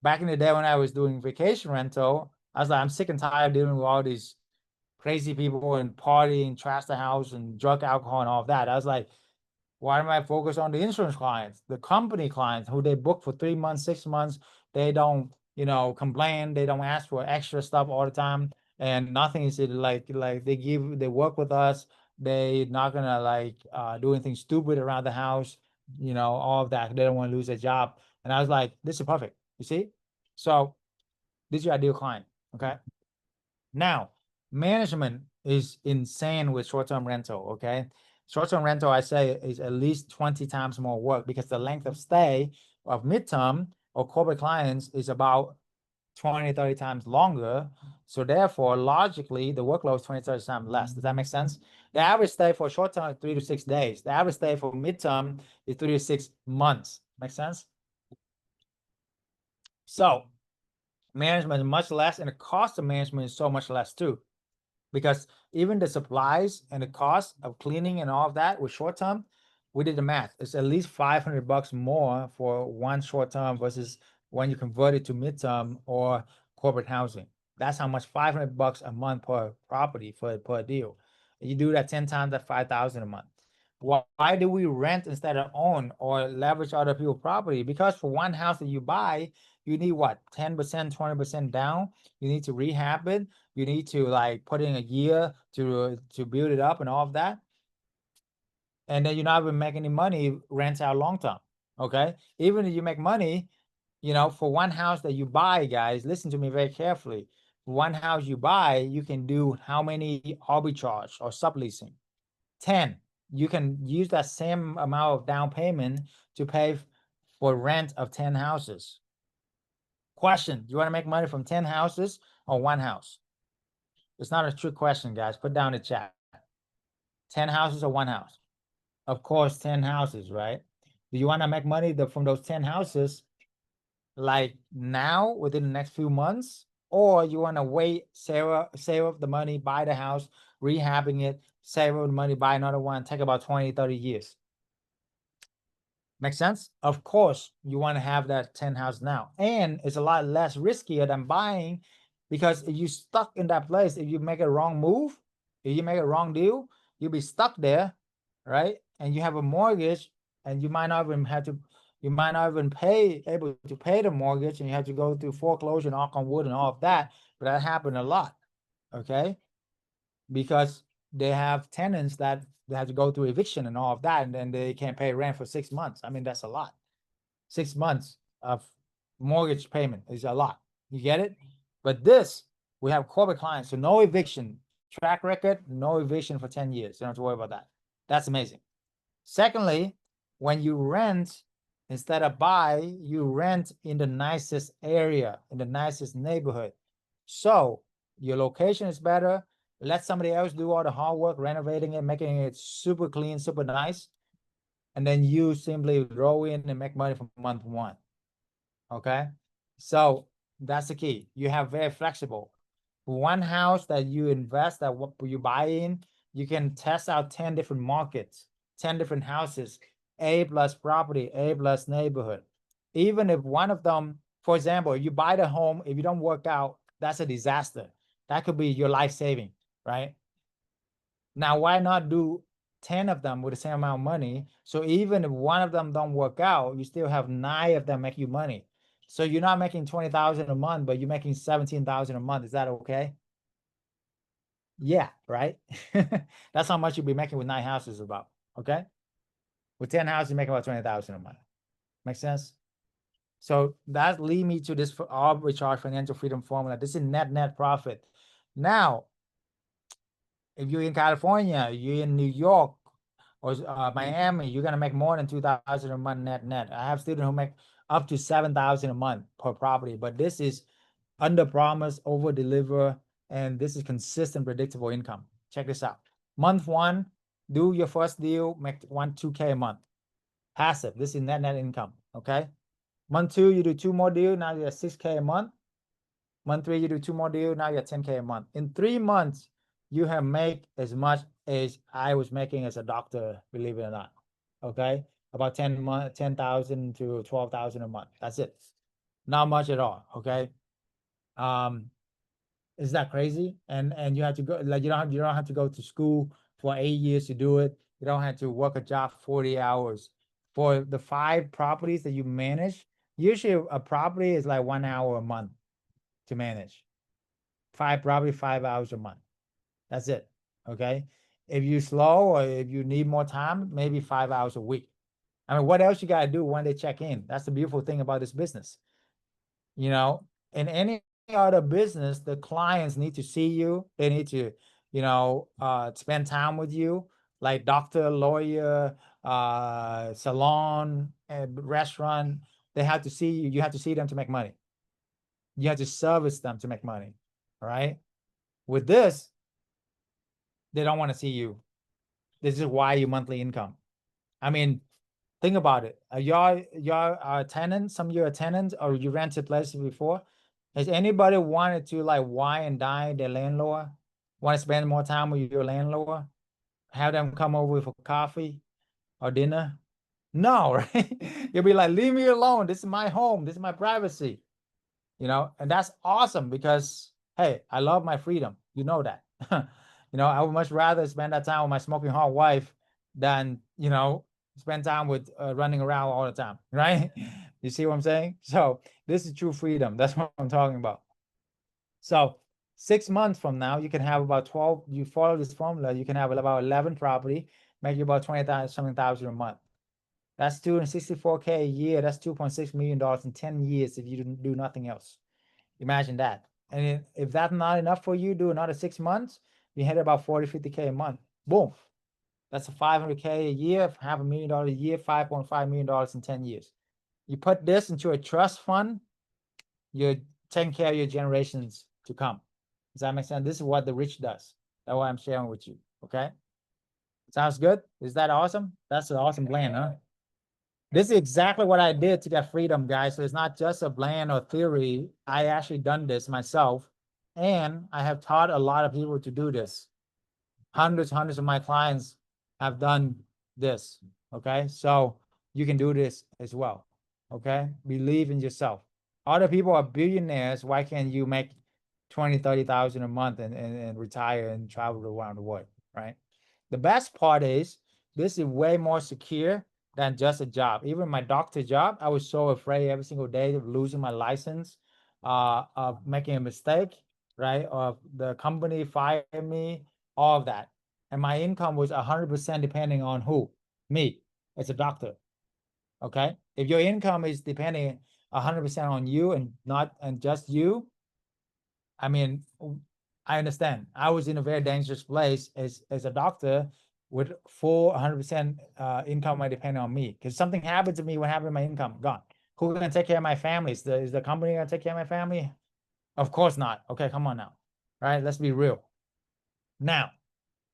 Speaker 1: Back in the day when I was doing vacation rental, I was like, I'm sick and tired of dealing with all these crazy people and partying, trash the house and drug, alcohol, and all of that. I was like, why am I focused on the insurance clients, the company clients who they book for 3 months, 6 months? They don't, complain. They don't ask for extra stuff all the time, and nothing is like they work with us. They not gonna do anything stupid around the house, all of that. They don't want to lose their job. And I was like, this is perfect. You see, so this is your ideal client. Okay. Now, management is insane with short-term rental, okay? Short-term rental, I say, is at least 20 times more work because the length of stay of midterm or corporate clients is about 20, 30 times longer. So therefore, logically, the workload is 20, 30 times less. Does that make sense? The average stay for short term is 3 to 6 days. The average stay for midterm is 3 to 6 months. Make sense? So management is much less, and the cost of management is so much less too, because even the supplies and the cost of cleaning and all of that with short term, we did the math. It's at least $500 more for one short term versus when you convert it to midterm or corporate housing. That's how much, $500 a month per property per deal. You do that 10 times, at 5,000 a month. Why do we rent instead of own or leverage other people's property? Because for one house that you buy, you need what, 10%, 20% down. You need to rehab it. You need to put in a year to build it up and all of that. And then you're not even making any money rent out long term. Okay. Even if you make money, for one house that you buy, guys, listen to me very carefully. One house you buy, you can do how many arbitrage or subleasing? 10. You can use that same amount of down payment to pay for rent of 10 houses. Question, do you want to make money from 10 houses or one house? It's not a trick question, guys. Put down the chat. 10 houses or one house? Of course, 10 houses, right? Do you want to make money from those 10 houses like now within the next few months? Or you want to wait, save up the money, buy the house, rehabbing it, save up the money, buy another one, take about 20, 30 years. Make sense? Of course, you want to have that 10 house now. And it's a lot less riskier than buying, because if you stuck in that place, if you make a wrong move, if you make a wrong deal, you'll be stuck there, right? And you have a mortgage, and you might not even able to pay the mortgage, and you have to go through foreclosure, knock on wood, and all of that. But that happened a lot, okay? Because they have tenants that they have to go through eviction and all of that, and then they can't pay rent for 6 months. I mean, that's a lot. 6 months of mortgage payment is a lot. You get it? But this, we have corporate clients, so no eviction track record, no eviction for 10 years. You don't have to worry about that. That's amazing. Secondly, when you rent, Instead of buy, you rent in the nicest area, in the nicest neighborhood. So your location is better. Let somebody else do all the hard work, renovating it, making it super clean, super nice. And then you simply roll in and make money from month one. Okay. So that's the key. You have very flexible. One house that you invest, that what you buy in, you can test out 10 different markets, 10 different houses, A plus property, A plus neighborhood. Even if one of them, for example, you buy the home, if you don't work out, that's a disaster. That could be your life saving, right? Now, why not do 10 of them with the same amount of money? So even if one of them don't work out, you still have 9 of them make you money. So you're not making 20,000 a month, but you're making 17,000 a month. Is that okay? Yeah, right. That's how much you'll be making with 9 houses about. Okay. With 10 houses, you make about 20,000 a month. Make sense? So that lead me to this arbitrage financial freedom formula. This is net profit. Now, if you're in California, you're in New York or Miami, you're gonna make more than 2,000 a month net. I have students who make up to 7,000 a month per property, but this is under promise, over deliver, and this is consistent, predictable income. Check this out. Month one, do your first deal, make 2K a month. Passive. This is net income. Okay. Month two, you do 2 more deals. Now you're at 6K a month. Month three, you do 2 more deals. Now you're at 10K a month. In 3 months, you have made as much as I was making as a doctor, believe it or not. Okay. About 10,000 to 12,000 a month. That's it. Not much at all. Okay. Is that crazy? And you have to go, like, you don't have to go to school for 8 years to do it. You don't have to work a job 40 hours. For the 5 properties that you manage, usually a property is like 1 hour a month to manage. 5 property, 5 hours a month. That's it. Okay. If you slow or if you need more time, maybe 5 hours a week. I mean, what else you gotta do when they check in? That's the beautiful thing about this business. You know, in any other business, the clients need to see you. They need to, spend time with you, like doctor, lawyer, salon, and restaurant. They have to see you. You have to see them to make money. You have to service them to make money. All right. With this, they don't want to see you. This is why your monthly income. I mean, think about it. Y'all tenants, some of you are tenants, or you rented places before. Has anybody wanted to like wine and dine their landlord? Want to spend more time with your landlord? Have them come over for coffee or dinner? No, right? You'll be like, leave me alone. This is my home. This is my privacy. And that's awesome because, hey, I love my freedom. You know that. I would much rather spend that time with my smoking hot wife than, spend time with running around all the time, right? You see what I'm saying? So this is true freedom. That's what I'm talking about. So 6 months from now, you can have about 12, you follow this formula, you can have about 11 property, make you about 20,000 something thousand a month. That's 264K a year. That's $2.6 million in 10 years if you do nothing else. Imagine that. And if that's not enough for you, do another 6 months, you hit about 40, 50K a month. Boom. That's a 500K a year, $500,000 a year, $5.5 million in 10 years. You put this into a trust fund, you're taking care of your generations to come. Does that make sense? This is what the rich does. That's what I'm sharing with you. Okay. Sounds good? Is that awesome? That's an awesome plan, huh? This is exactly what I did to get freedom, guys. So it's not just a plan or theory. I actually done this myself, and I have taught a lot of people to do this. Hundreds of my clients have done this. Okay, so you can do this as well. Okay, believe in yourself. Other people are billionaires. Why can't you make 20, 30,000 a month and retire and travel around the world, right? The best part is this is way more secure than just a job. Even my doctor job, I was so afraid every single day of losing my license, of making a mistake, right? Of the company firing me, all of that. And my income was 100% depending on who? Me, as a doctor. Okay. If your income is depending 100% on you and just you, I mean, I understand. I was in a very dangerous place as a doctor. with full 100% income might depend on me. Because something happened to me, what happened to my income? Gone. Who's gonna take care of my family? Is the company gonna take care of my family? Of course not. Okay, come on now. Right? Let's be real. Now,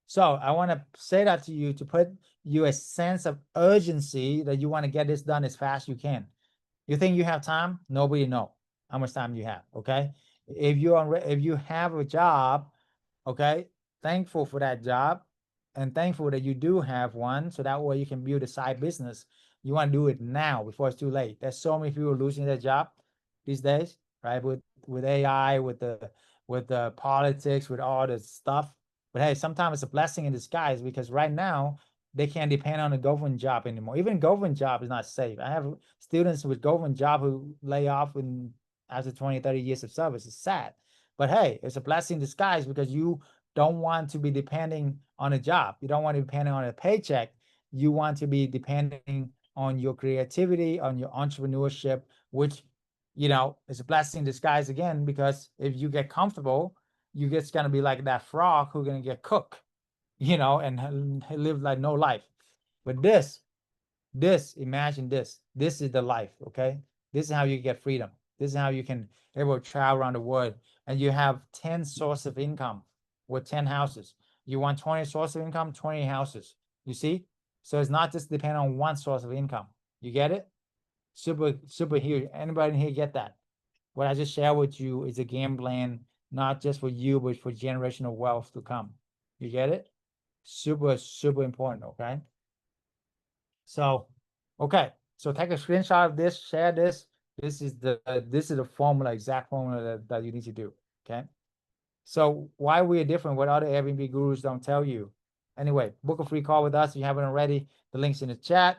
Speaker 1: so I want to say that to you to put you a sense of urgency that you want to get this done as fast as you can. You think you have time? Nobody know how much time you have. Okay. If you have a job, okay, thankful for that job and thankful that you do have one. So that way you can build a side business. You want to do it now before it's too late. There's so many people losing their job these days, right? With AI, with the politics, with all this stuff. But hey, sometimes it's a blessing in disguise because right now they can't depend on a government job anymore. Even government job is not safe. I have students with government job who lay off after 20, 30 years of service. It's sad. But hey, it's a blessing in disguise because you don't want to be depending on a job. You don't want to be depending on a paycheck. You want to be depending on your creativity, on your entrepreneurship, which, is a blessing in disguise again, because if you get comfortable, you just gonna be like that frog who's gonna get cooked, and live like no life. But imagine this is the life, okay? This is how you get freedom. This is how you can able to travel around the world, and you have 10 sources of income with 10 houses. You want 20 sources of income, 20 houses. You see? So it's not just depend on one source of income. You get it? Super huge. Anybody in here get that? What I just shared with you is a game plan, not just for you, but for generational wealth to come. You get it? Super important, okay? So, okay. So take a screenshot of this, share this. This is the formula, exact formula that you need to do. Okay. So why we are different, what other Airbnb gurus don't tell you. Anyway, book a free call with us if you haven't already. The link's in the chat.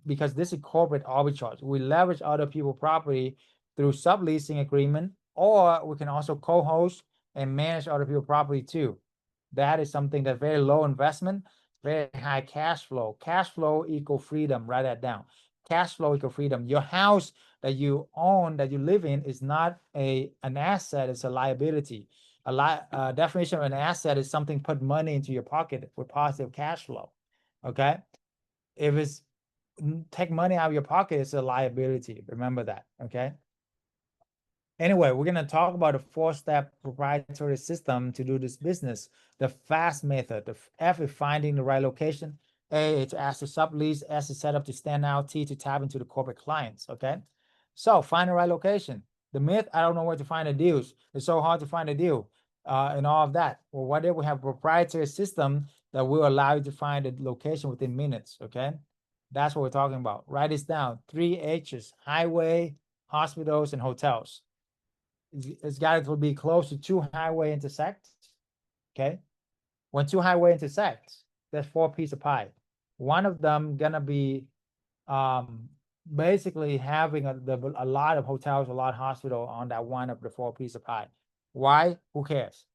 Speaker 1: Because this is corporate arbitrage. We leverage other people's property through subleasing agreement, or we can also co-host and manage other people's property too. That is something that's very low investment, very high cash flow. Cash flow equal freedom. Write that down. Cash flow equal freedom. Your house that you own, that you live in, is not an asset, it's a liability. Definition of an asset is something put money into your pocket with positive cash flow. Okay. If it's take money out of your pocket, it's a liability. Remember that. Okay. Anyway, we're going to talk about a 4-step proprietary system to do this business. The FAST method. The F is finding the right location. A is to ask to sublease. S is set up to stand out. T to tap into the corporate clients. Okay. So find the right location. The myth, I don't know where to find the deals. It's so hard to find a deal and all of that. Well, what if we have a proprietary system that will allow you to find the location within minutes? Okay. That's what we're talking about. Write this down. 3 H's: highway, hospitals, and hotels. It's got to be close to 2 highway intersect. Okay. When 2 highway intersect, that's 4 pieces of pie. One of them gonna be basically having a lot of hotels, a lot of hospital on that one of the 4 pieces of pie. Why? Who cares?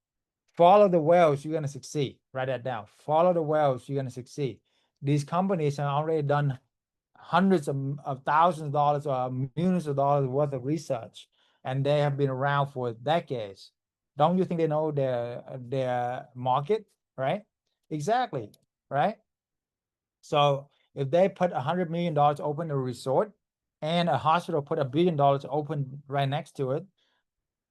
Speaker 1: Follow the whales, you're gonna succeed. Write that down. Follow the whales, you're gonna succeed. These companies have already done hundreds of thousands of dollars or millions of dollars worth of research, and they have been around for decades. Don't you think they know their market, right? Exactly, right? So if they put $100 million to open a resort, and a hospital put $1 billion to open right next to it,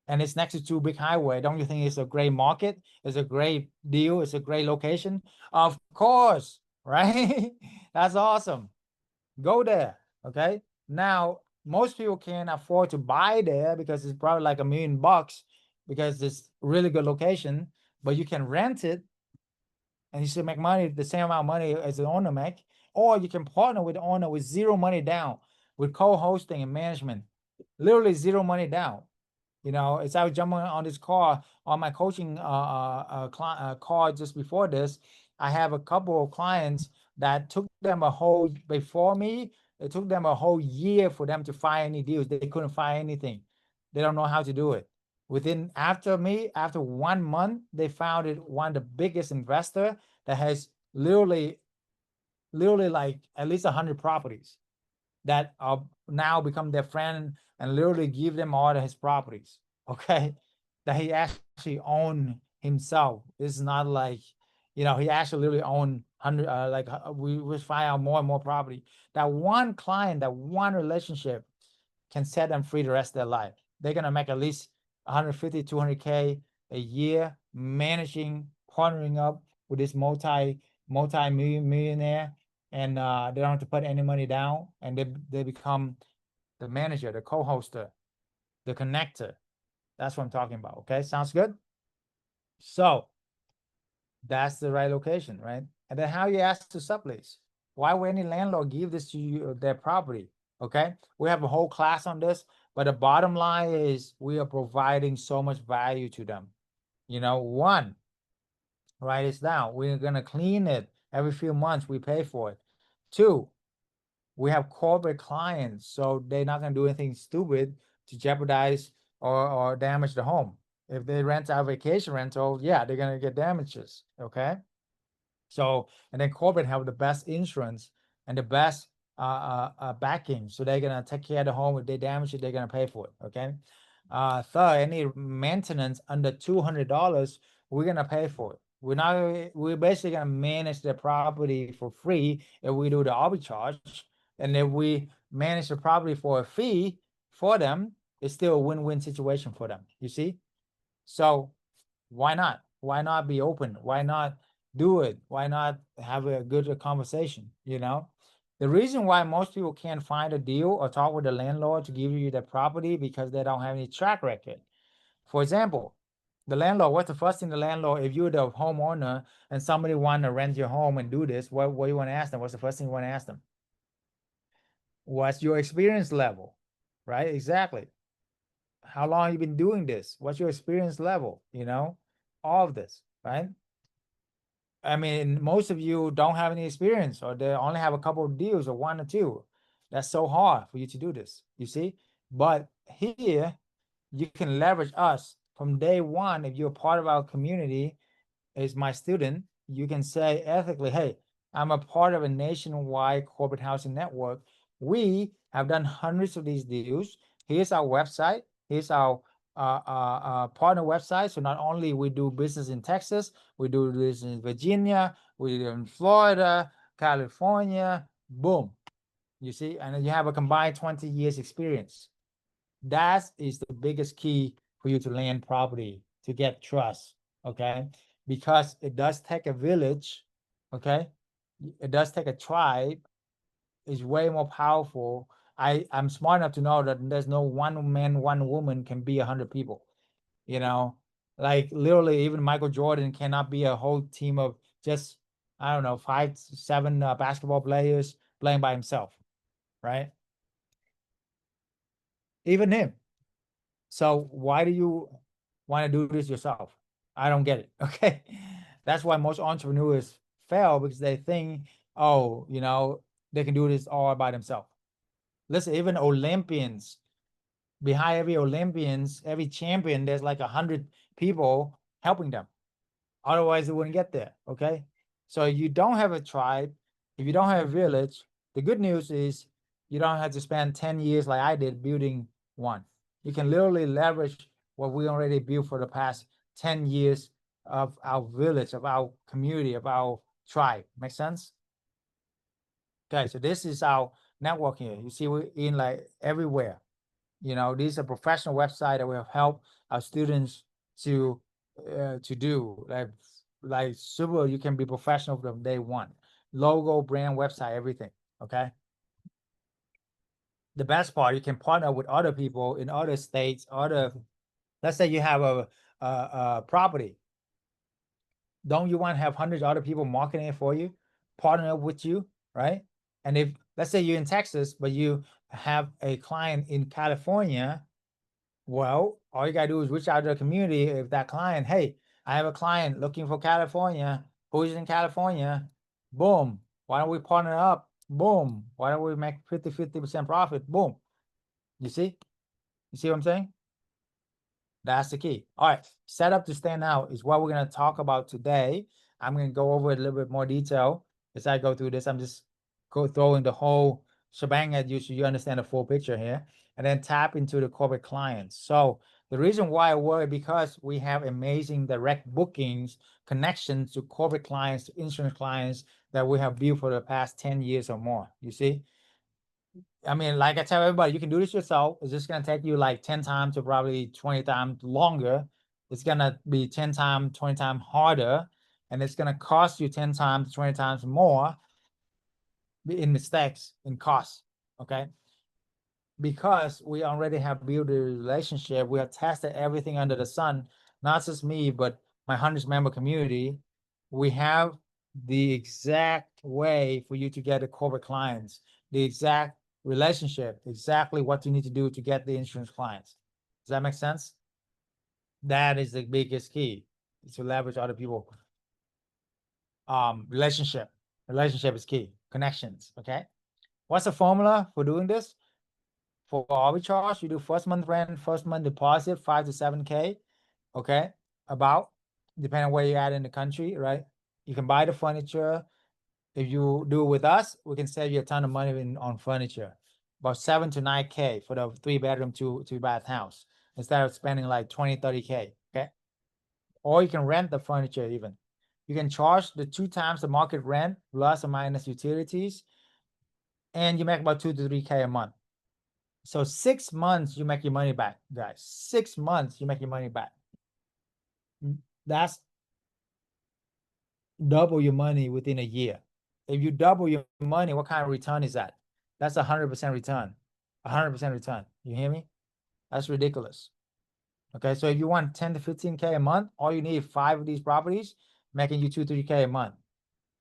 Speaker 1: and it's next to 2 big highway, don't you think it's a great market? It's a great deal. It's a great location. Of course, right? That's awesome. Go there. Okay. Now, most people can't afford to buy there because it's probably like $1 million because it's really good location, but you can rent it and you still make money, the same amount of money as the owner make, or you can partner with the owner with 0 money down, with co-hosting and management, literally 0 money down. As I was jumping on this call on my coaching call just before this, I have a couple of clients that took them before me, it took them a whole year for them to find any deals. They couldn't find anything. They don't know how to do it. After 1 month, they found one of the biggest investor that has literally like at least 100 properties that are now become their friend and literally give them all of his properties. Okay. That he actually owned himself. It's not like, You know, he actually literally owned we find out more and more property. That one client, that one relationship can set them free the rest of their life. They're gonna make at least 150, 200K a year managing, partnering up with this multi-millionaire, and they don't have to put any money down, and they become the manager, the co-hoster, the connector. That's what I'm talking about. Okay, sounds good. So that's the right location, right? And then how you ask to sublease? Why would any landlord give this to you, their property? Okay, we have a whole class on this, but the bottom line is we are providing so much value to them. You know, one, write this down. We're gonna clean it every few months. We pay for it. Two, we have corporate clients, so they're not gonna do anything stupid to jeopardize or damage the home. If they rent out vacation rental, yeah, they're gonna get damages. Okay. So, and then corporate have the best insurance and the best backing. So they're gonna take care of the home. If they damage it, they're gonna pay for it. Okay. Third, any maintenance under $200, we're gonna pay for it. We're basically gonna manage the property for free if we do the arbitrage. And if we manage the property for a fee for them, it's still a win-win situation for them. You see? So why not? Why not be open? Why not do it? Why not have a good conversation? You know, the reason why most people can't find a deal or talk with the landlord to give you the property because they don't have any track record. For example, the landlord, what's the first thing the landlord, if you're the homeowner and somebody want to rent your home and do this, what do you want to ask them? What's the first thing you want to ask them? What's your experience level? Right? Exactly. How long have you been doing this? What's your experience level? You know, all of this, right? I mean, most of you don't have any experience, or they only have a couple of deals or one or two. That's so hard for you to do this, you see? But here, you can leverage us from day one. If you're part of our community, is my student, you can say ethically, hey, I'm a part of a nationwide corporate housing network. We have done hundreds of these deals. Here's our website. Here's our partner website. So not only we do business in Texas, we do this in Virginia, we do in Florida, California, boom. You see, and then you have a combined 20 years experience. That is the biggest key for you to land property, to get trust, okay? Because it does take a village, okay? It does take a tribe. It's way more powerful. I'm smart enough to know that there's no one man, one woman can be 100 people, you know? Like literally even Michael Jordan cannot be a whole team of just, I don't know, 5, 7 basketball players playing by himself, right? Even him. So why do you want to do this yourself? I don't get it. Okay. That's why most entrepreneurs fail, because they think, oh, you know, they can do this all by themselves. Listen, even Olympians, behind every Olympians, every champion, there's like 100 people helping them. Otherwise, they wouldn't get there. Okay. So you don't have a tribe. If you don't have a village, the good news is you don't have to spend 10 years like I did building one. You can literally leverage what we already built for the past 10 years of our village, of our community, of our tribe. Make sense? Okay, so this is our network here. You see, we're in like everywhere. You know, these are professional website that we have helped our students to do. Like super, you can be professional from day one. Logo, brand, website, everything. Okay. The best part, you can partner with other people in other states, let's say you have a property. Don't you want to have hundreds of other people marketing it for you, partner up with you, right? And if, let's say you're in Texas, but you have a client in California, well, all you gotta do is reach out to the community. If that client, hey, I have a client looking for California, who's in California, boom. Why don't we partner up? Boom. Why don't we make 50% profit? Boom. You see? You see what I'm saying? That's the key. All right, set up to stand out is what we're gonna talk about today. I'm gonna go over it a little bit more detail as I go through this. I'm just throwing the whole shebang at you so you understand the full picture here, and then tap into the corporate clients. So The reason why I worry because we have amazing direct bookings, connections to corporate clients, to insurance clients that we have built for the past 10 years or more. You see? I mean, like I tell everybody, you can do this yourself. It's just gonna take you like 10 times to probably 20 times longer. It's gonna be 10 times, 20 times harder, and it's gonna cost you 10 times, 20 times more in mistakes, in costs. Okay. Because we already have built a relationship, we have tested everything under the sun, not just me, but my hundreds member community. We have the exact way for you to get the corporate clients, the exact relationship, exactly what you need to do to get the insurance clients. Does that make sense? That is the biggest key, is to leverage other people. Relationship is key. Connections. Okay. What's the formula for doing this? For arbitrage, you do first month rent, first month deposit, 5 to 7K. Okay. About, depending on where you're at in the country, right? You can buy the furniture. If you do it with us, we can save you a ton of money on furniture. About 7 to 9K for the 3-bedroom, two bath house, instead of spending like 20, 30K. Okay. Or you can rent the furniture even. You can charge the 2 times the market rent plus or minus utilities, and you make about 2 to 3K a month. So 6 months, you make your money back, guys. 6 months, you make your money back. That's double your money within a year. If you double your money, what kind of return is that? That's 100% return. 100% return. You hear me? That's ridiculous. Okay, so if you want 10 to 15K a month, all you need 5 of these properties, making you 2, 3K a month.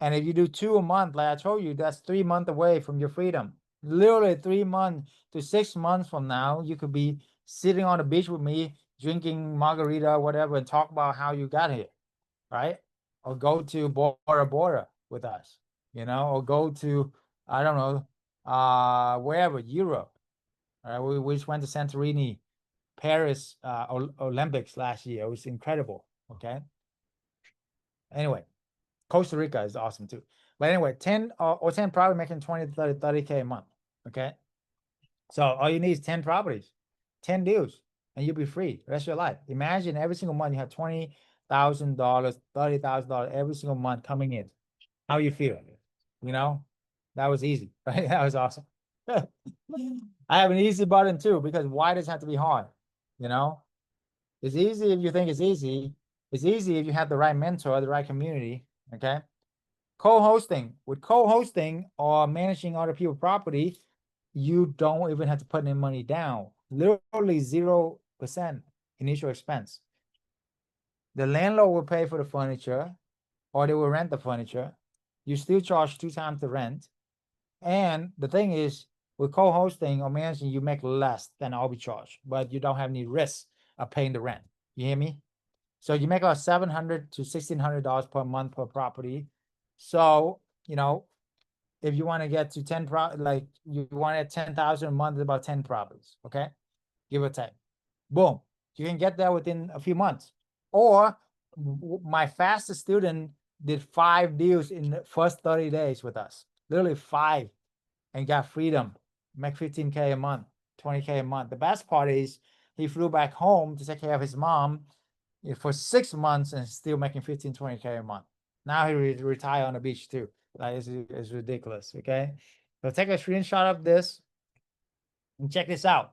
Speaker 1: And if you do 2 a month, like I told you, that's 3 months away from your freedom. Literally 3 months to 6 months from now, you could be sitting on the beach with me, drinking margarita, whatever, and talk about how you got here, right? Or go to Bora Bora with us, or go to, I don't know, wherever, Europe. All right, we just went to Santorini, Paris, Olympics last year. It was incredible. Okay. Anyway, Costa Rica is awesome too. But anyway, 10 or 10 probably making 20 to 30K a month. Okay. So all you need is 10 properties, 10 deals, and you'll be free the rest of your life. Imagine every single month you have $20,000, $30,000 every single month coming in. How you feel? That was easy, right? That was awesome. I have an easy button too, because why does it have to be hard? It's easy if you think it's easy. It's easy if you have the right mentor, the right community. Okay. Co-hosting. With co-hosting or managing other people's property, you don't even have to put any money down. Literally 0% initial expense. The landlord will pay for the furniture, or they will rent the furniture. You still charge 2 times the rent. And the thing is, with co-hosting or managing, you make less than arbitrage, but you don't have any risk of paying the rent. You hear me? So you make about $700 to $1,600 per month per property. So, if you want to get to 10 like you want at 10,000 a month, about 10 properties, okay? Give or take. Boom. You can get there within a few months. Or my fastest student did 5 deals in the first 30 days with us. Literally 5, and got freedom. Make 15K a month, 20K a month. The best part is he flew back home to take care of his mom for 6 months and still making 15, 20K a month. Now he retire on the beach too. Like it's ridiculous. Okay. So take a screenshot of this and check this out.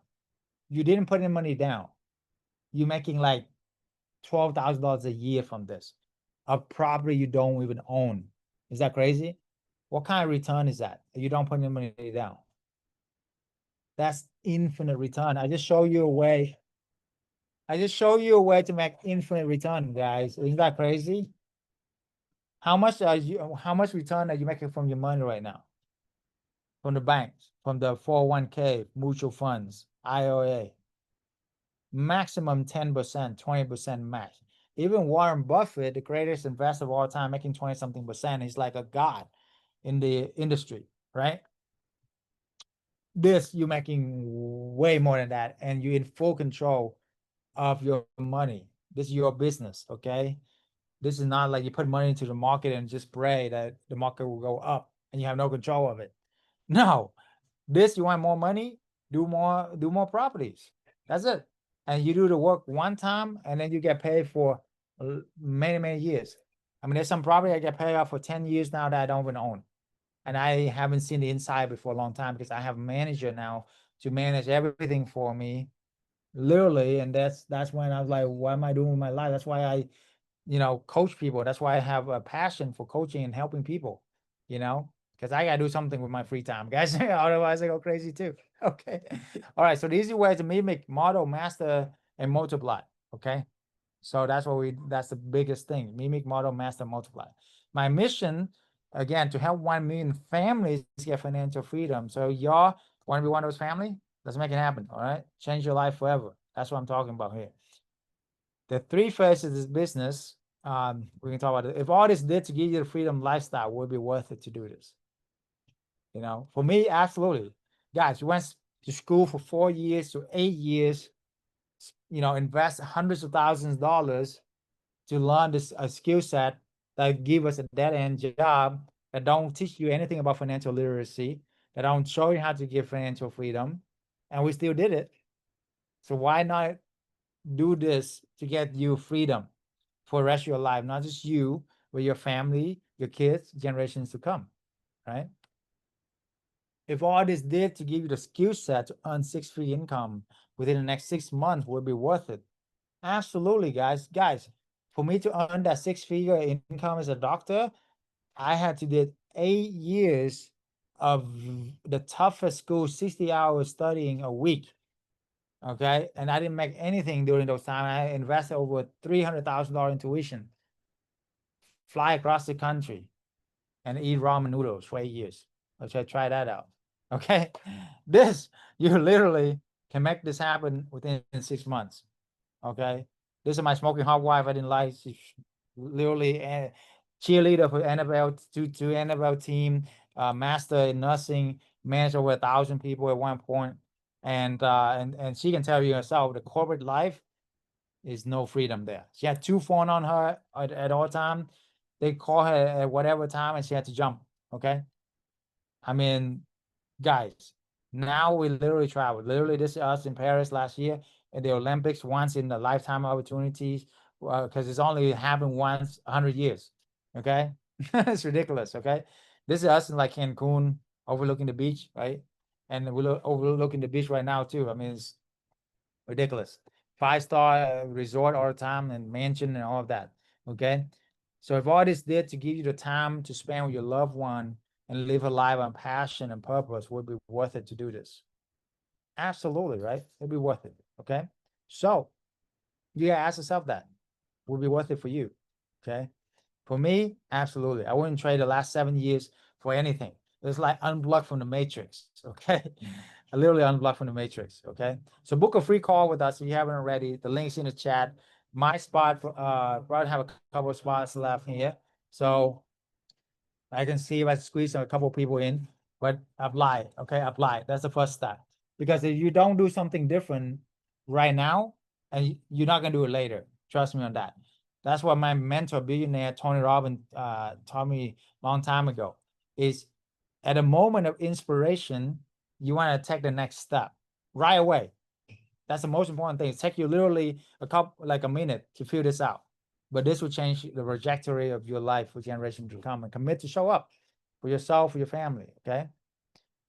Speaker 1: You didn't put any money down. You're making like $12,000 a year from this. A property you don't even own. Is that crazy? What kind of return is that? You don't put any money down. That's infinite return. I just show you a way. I just show you a way to make infinite return, guys. Isn't that crazy? How much return are you making from your money right now? From the banks, from the 401k, mutual funds, IOA. Maximum 10%, 20% max. Even Warren Buffett, the greatest investor of all time, making 20-something%. He's like a god in the industry, right? This, you're making way more than that, and you're in full control of your money. This is your business, okay? This is not like you put money into the market and just pray that the market will go up and you have no control of it. No, this, you want more money, do more properties. That's it. and you do the work one time and then you get paid for many, many years. I mean, there's some property I get paid off for 10 years now that I don't even own. And I haven't seen the inside before a long time because I have a manager now to manage everything for me, literally. And that's when I was like, what am I doing with my life? That's why I, coach people. That's why I have a passion for coaching and helping people, because I gotta do something with my free time, guys. Otherwise I go crazy too. Okay. All right. So the easy way to mimic, model, master, and multiply. Okay. So that's the biggest thing. Mimic, model, master, multiply. My mission, again, to help 1 million families get financial freedom. So y'all want to be one of those family? Let's make it happen. All right. Change your life forever. That's what I'm talking about here. The three phases of this business, we can talk about it. If all this did to give you the freedom lifestyle, would it be worth it to do this? For me, absolutely. Guys, you went to school for 4 years to 8 years, invest hundreds of thousands of dollars to learn this a skill set that give us a dead-end job that don't teach you anything about financial literacy, that don't show you how to get financial freedom, and we still did it. So why not do this to get you freedom for the rest of your life, not just you, but your family, your kids, generations to come, right? If all this did to give you the skill set to earn six-figure income within the next 6 months, would be worth it. Absolutely, guys. Guys, for me to earn that six-figure income as a doctor, I had to did 8 years of the toughest school, 60 hours studying a week. Okay. And I didn't make anything during those time. I invested over $300,000 in tuition, fly across the country, and eat ramen noodles for 8 years. I should try that out. Okay. This, you literally can make this happen within 6 months. Okay. This is my smoking hot wife I didn't like. She's literally a cheerleader for NFL to NFL team, master in nursing, managed over 1,000 people at one point. And she can tell you herself, the corporate life is no freedom there. She had 2 phones on her at all time. They call her at whatever time and she had to jump. Okay. I mean, guys, now we literally travel. Literally, this is us in Paris last year at the Olympics, once in a lifetime opportunities, because it's only happened once 100 years. Okay. It's ridiculous. Okay. This is us in like Cancun, overlooking the beach, right? And we're overlooking the beach right now too. I mean, it's ridiculous. 5-star resort all the time and mansion and all of that. Okay. So if all this did to give you the time to spend with your loved one and live a life on passion and purpose, would be worth it to do this. Absolutely, right? It'd be worth it. Okay. So you gotta ask yourself that. Would be worth it for you. Okay. For me, absolutely. I wouldn't trade the last 7 years for anything. It's like unblocked from the matrix. Okay. I literally unblocked from the matrix. Okay. So book a free call with us if you haven't already. The link's in the chat. My spot, probably have a couple of spots left here. So I can see if I squeeze a couple of people in, but apply. Okay. Apply. That's the first step. Because if you don't do something different right now, and you're not going to do it later, trust me on that. That's what my mentor, billionaire Tony Robbins, taught me a long time ago. Is at a moment of inspiration, you want to take the next step right away. That's the most important thing. It takes you literally a minute to figure this out. But this will change the trajectory of your life for generations to come, and commit to show up for yourself, for your family. Okay.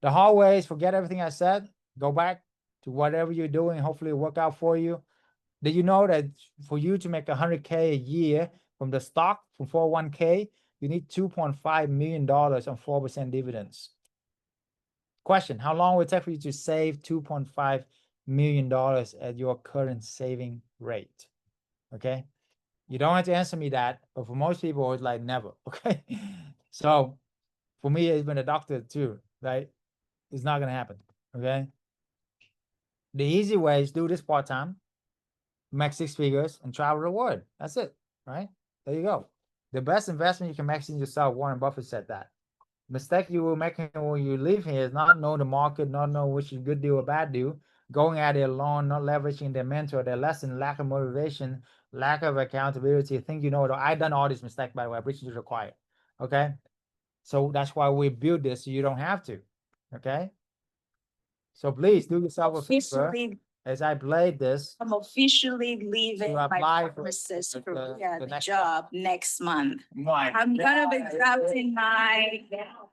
Speaker 1: The hallways, forget everything I said. Go back to whatever you're doing. Hopefully it work out for you. Did you know that for you to make 100K a year from the stock, from 401K, you need $2.5 million on 4% dividends? Question, how long will it take for you to save $2.5 million at your current saving rate? Okay. You don't have to answer me that, but for most people, it's like never. Okay. So for me, it's been a doctor too, right? It's not going to happen. Okay. The easy way is do this part-time, make 6 figures, and travel the world. That's it, right? There you go. The best investment you can make is in yourself. Warren Buffett said that. Mistake you will make when you live here is not know the market, not know which is good deal or bad deal, going at it alone, not leveraging their mentor, their lesson, lack of motivation, lack of accountability. Think you know it. I done all these mistakes, by the way. I preach to the choir. Okay. So that's why we build this so you don't have to. Okay. So please do yourself a favor as I played this,
Speaker 3: I'm officially leaving
Speaker 1: To
Speaker 3: my
Speaker 1: apply for
Speaker 3: pharmacist
Speaker 1: the- the next
Speaker 3: job next month.
Speaker 1: my
Speaker 3: I'm gonna be drafting my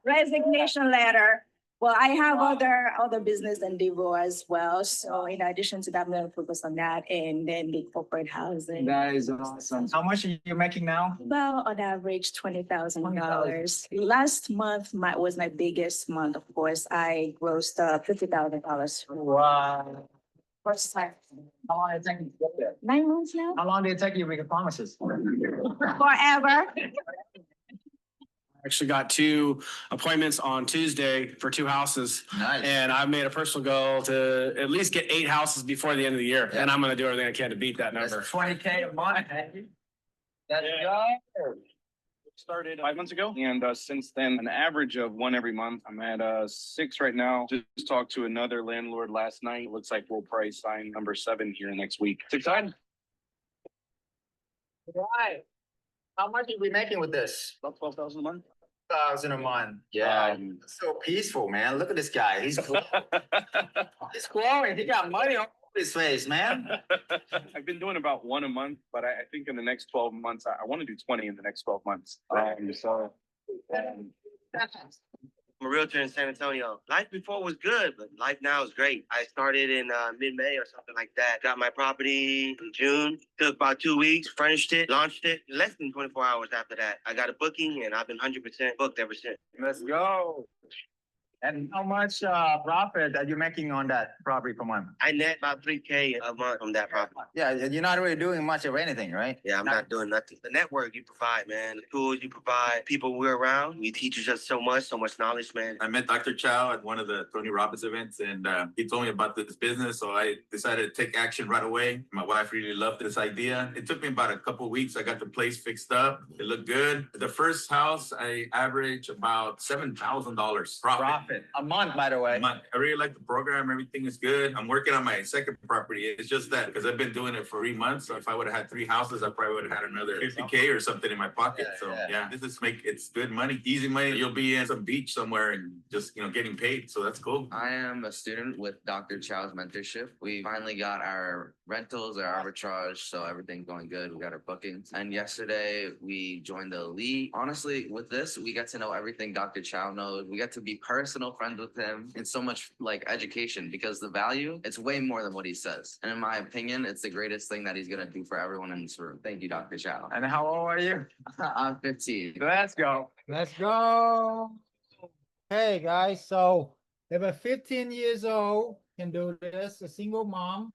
Speaker 3: resignation letter. Well, I have other business endeavor as well. So in addition to that, I'm gonna focus on that and then the corporate housing.
Speaker 1: That is awesome. How much are you making now?
Speaker 3: Well, on average, $20,000. Last month was my biggest month. Of course, I grossed $50,000.
Speaker 1: Wow.
Speaker 3: First time.
Speaker 1: How long did it take you to get there?
Speaker 3: 9 months now.
Speaker 1: How long did it take you to become a pharmacist?
Speaker 3: Forever.
Speaker 4: Actually got 2 appointments on Tuesday for 2 houses.
Speaker 1: Nice.
Speaker 4: And I've made a personal goal to at least get 8 houses before the end of the year. And I'm gonna do everything I can to beat that number.
Speaker 1: That's 20K a month. Let's go.
Speaker 5: Started 5 months ago, and since then, an average of 1 every month. I'm at 6 right now. Just talked to another landlord last night. Looks like we'll probably sign number 7 here next week. It's exciting.
Speaker 1: Right. How much are we making with this?
Speaker 5: About 12,000 a month.
Speaker 1: 1,000 a month. Yeah.
Speaker 5: Um,
Speaker 1: So peaceful, man. Look at this guy. He's cool. He's glowing. He got money all over his face, man.
Speaker 5: I've been doing about 1 a month, but I think in the next 12 months, I want to do 20 in the next 12 months.
Speaker 6: I'm a realtor in San Antonio. Life before was good, but life now is great. I started in mid-May or something like that. Got my property in June. Took about 2 weeks, furnished it, launched it. Less than 24 hours after that, I got a booking, and I've been 100% booked ever since.
Speaker 1: Let's go. And how much profit are you making on that property per month?
Speaker 6: I net about $3K a month from that property.
Speaker 1: Yeah, you're not really doing much of anything, right?
Speaker 6: Yeah, I'm not doing nothing. The network you provide, man. The tools you provide, people we're around. You teach us so much knowledge, man.
Speaker 7: I met Dr. Chau at one of the Tony Robbins events, and he told me about this business. So I decided to take action right away. My wife really loved this idea. It took me about a couple of weeks. I got the place fixed up. It looked good. The first house, I averaged about $7,000 profit.
Speaker 1: A month, by the way.
Speaker 7: I really like the program. Everything is good. I'm working on my second property. It's just that because I've been doing it for 3 months. So if I would have had 3 houses, I probably would have had another 50K or something in my pocket. This is it's good money, easy money. You'll be in some beach somewhere and just, getting paid. So that's cool.
Speaker 8: I am a student with Dr. Chau's mentorship. We finally got our rentals, our arbitrage, so everything's going good. We got our bookings. And yesterday we joined the elite. Honestly, with this, we get to know everything Dr. Chau knows. We get to be personal friends with him. It's so much like education because the value, it's way more than what he says. And in my opinion, it's the greatest thing that he's gonna do for everyone in this room. Thank you, Dr. Chau.
Speaker 1: And how old are you?
Speaker 8: I'm 15.
Speaker 1: Let's go. Let's go. Hey guys, so they were 15 years old, can do this, a single mom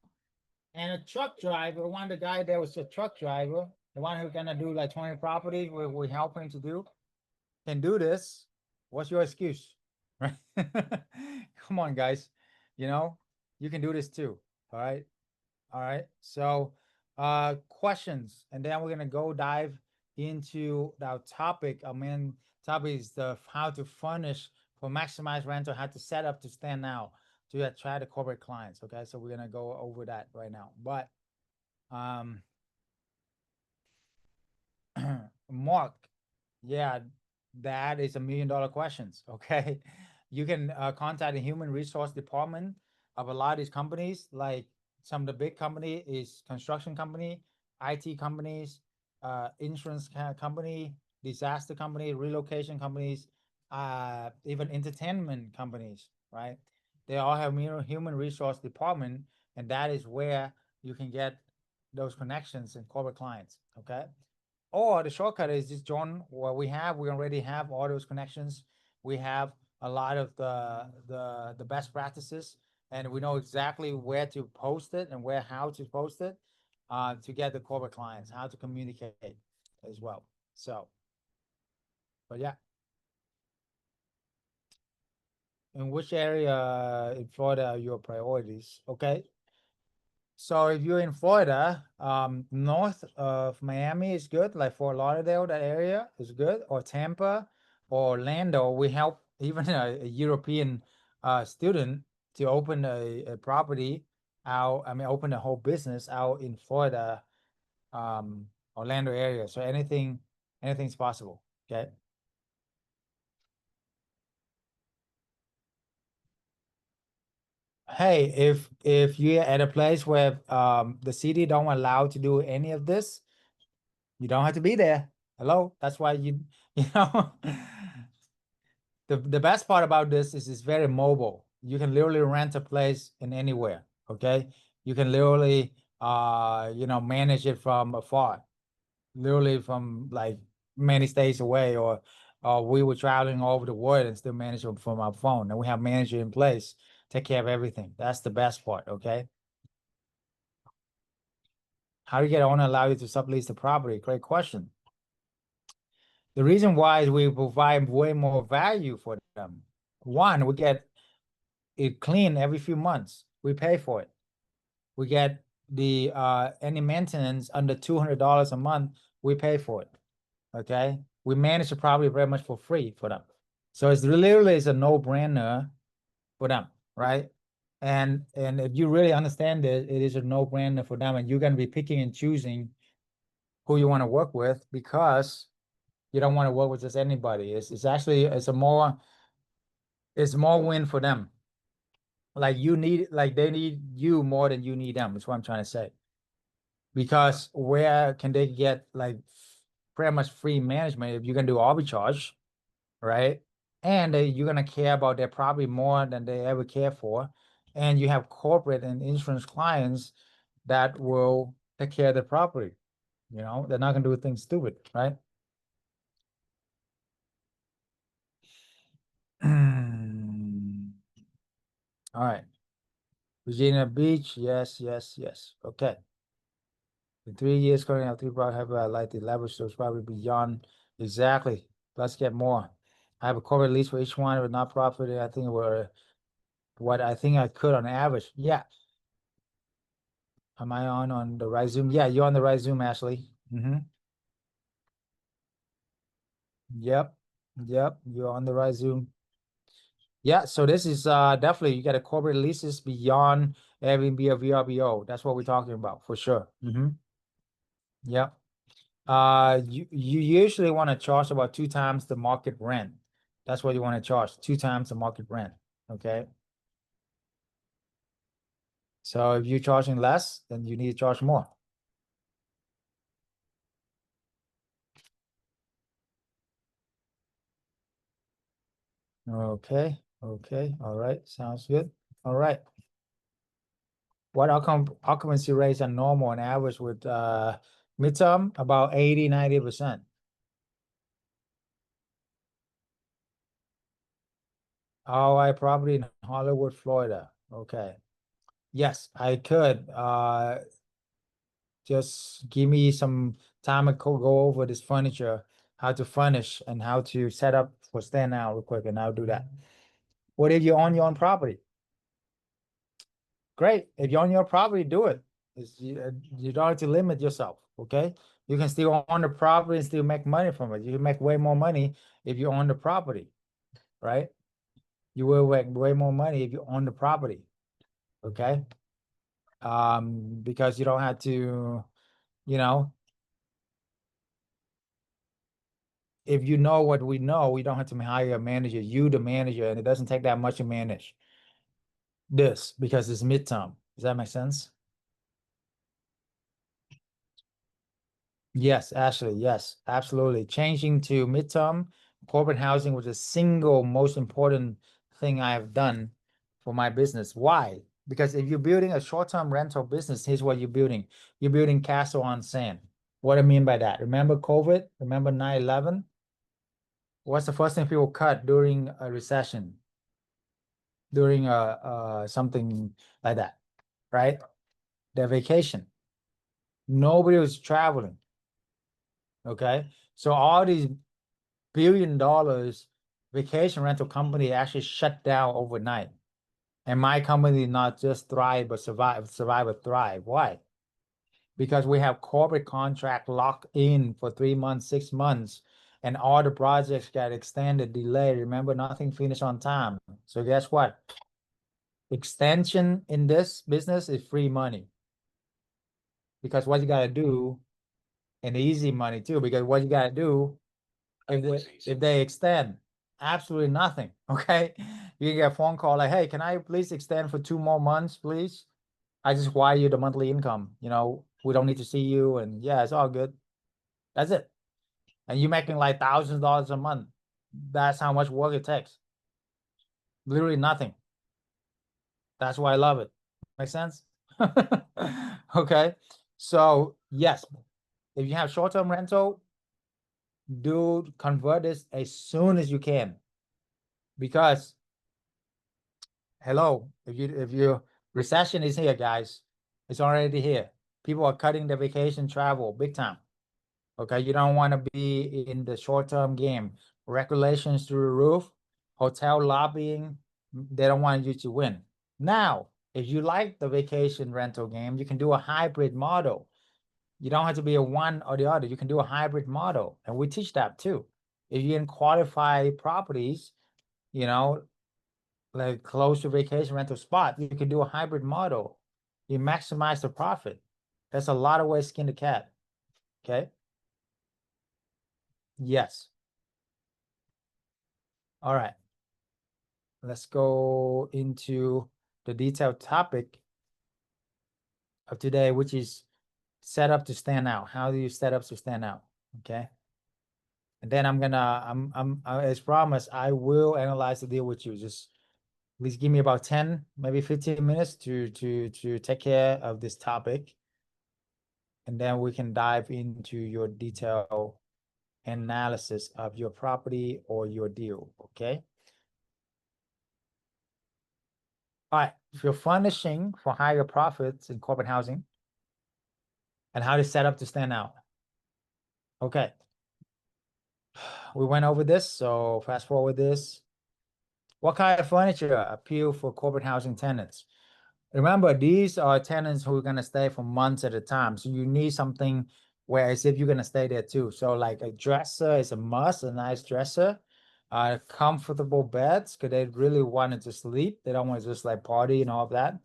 Speaker 1: and a truck driver. One of the guy there was a truck driver, the one who's gonna do like 20 properties we're helping to do, can do this. What's your excuse? Right? Come on, guys. You can do this too. All right. All right. So questions, and then we're gonna go dive into our topic. Our main topic is how to furnish for maximize rental, how to set up to stand out to attract the corporate clients. Okay, so we're gonna go over that right now. But Mark, yeah, that is $1 million questions. Okay, you can contact the human resource department of a lot of these companies. Like some of the big company is construction company, IT companies, insurance company, disaster company, relocation companies, even entertainment companies, right? They all have human resource department, and that is where you can get those connections and corporate clients. Okay. Or the shortcut is just join what we have. We already have all those connections. We have a lot of the best practices, and we know exactly where to post it and how to post it to get the corporate clients, how to communicate as well. So, but yeah. In which area in Florida are your priorities? Okay. So if you're in Florida, north of Miami is good, like Fort Lauderdale, that area is good, or Tampa, or Orlando. We help even a European student to open a property out. I mean, open a whole business out in Florida, Orlando area. So anything's possible. Okay. hey, if you're at a place where the city don't allow to do any of this, you don't have to be there. Hello, that's why you know the best part about this is it's very mobile. You can literally rent a place in anywhere. Okay, you can literally manage it from afar, literally from like many states away, or we were traveling all over the world and still manage it from our phone, and we have manager in place, take care of everything. That's the best part. Okay. How do you get owner allow you to sublease the property? Great question. The reason why is we provide way more value for them. One, we get it clean every few months. We pay for it. We get the any maintenance under $200 a month, we pay for it. Okay. We manage the property very much for free for them. So it's literally a no-brainer for them, right? And if you really understand it, it is a no-brainer for them, and you're gonna be picking and choosing who you want to work with, because you don't want to work with just anybody. It's actually it's more win for them. Like they need you more than you need them. That's what I'm trying to say. Because where can they get like pretty much free management if you can do arbitrage, right? And you're gonna care about their property more than they ever care for, and you have corporate and insurance clients that will take care of the property. You know, they're not gonna do things stupid, right? All right. Virginia Beach, yes, yes, yes. Okay. In 3 years, currently have three broad have like the leverage, so it's probably beyond exactly. Let's get more. I have a corporate lease for each one, but not profit. I think we're what I think I could on average. Yeah. Am I on the right Zoom? Yeah, you're on the right Zoom, Ashley. Yep. Yep. You're on the right Zoom. Yeah, so this is definitely you get a corporate leases beyond Airbnb or VRBO. That's what we're talking about for sure. Yep. You usually want to charge about 2 times the market rent. That's what you want to charge, 2 times the market rent. Okay. So if you're charging less, then you need to charge more. Okay. Okay. All right. Sounds good. All right. What occupancy rates are normal on average with midterm? About 80-90%. Oh, I probably in Hollywood, Florida. Okay. Yes, I could. Just give me some time and go over this furniture, how to furnish and how to set up for stand out real quick, and I'll do that. What if you own your own property? Great. If you own your property, do it. You don't have to limit yourself, okay? You can still own the property and still make money from it. You can make way more money if you own the property, right? You will make way more money if you own the property, okay? Because you don't have to, you know, if you know what we know, we don't have to hire a manager, you the manager, and it doesn't take that much to manage this because it's midterm. Does that make sense? Yes, Ashley, yes, absolutely. Changing to midterm corporate housing was the single most important thing I have done for my business. Why? Because if you're building a short-term rental business, here's what you're building. You're building castle on sand. What I mean by that, remember COVID? Remember 9/11? What's the first thing people cut during a recession? During something like that, right? Their vacation. Nobody was traveling. Okay. So all these $1 billion vacation rental company actually shut down overnight. And my company not just thrive, but survive but thrive. Why? Because we have corporate contract locked in for 3 months, 6 months, and all the projects got extended, delayed. Remember, nothing finished on time. So guess what? Extension in this business is free money. Because what you gotta do, and easy money too, because what you gotta do if they extend, absolutely nothing. Okay. You can get a phone call like, hey, can I please extend for 2 more months, please? I just wire you the monthly income, we don't need to see you, and yeah, it's all good. That's it. And you're making like $1,000 a month. That's how much work it takes. Literally nothing. That's why I love it. Make sense? Okay. So yes, if you have short-term rental, do convert this as soon as you can. Because hello, if you recession is here, guys, it's already here. People are cutting their vacation travel big time. Okay, you don't want to be in the short-term game. Regulations through the roof, hotel lobbying, they don't want you to win. Now, if you like the vacation rental game, you can do a hybrid model. You don't have to be a one or the other. You can do a hybrid model, and we teach that too. If you can qualify properties, like close to vacation rental spot, you can do a hybrid model. You maximize the profit. There's a lot of ways to skin the cat. Okay. Yes. All right. Let's go into the detailed topic of today, which is set up to stand out. How do you set up to stand out? Okay. And then as promised, I will analyze the deal with you. Just please give me about 10, maybe 15 minutes to take care of this topic. And then we can dive into your detailed analysis of your property or your deal. Okay. All right, if you're furnishing for higher profits in corporate housing and how to set up to stand out. Okay. We went over this, so fast forward this. What kind of furniture appeal for corporate housing tenants? Remember, these are tenants who are going to stay for months at a time. So you need something where as if you're going to stay there too. So like a dresser is a must, a nice dresser. Comfortable beds, because they really wanted to sleep. They don't want to just like party and all of that.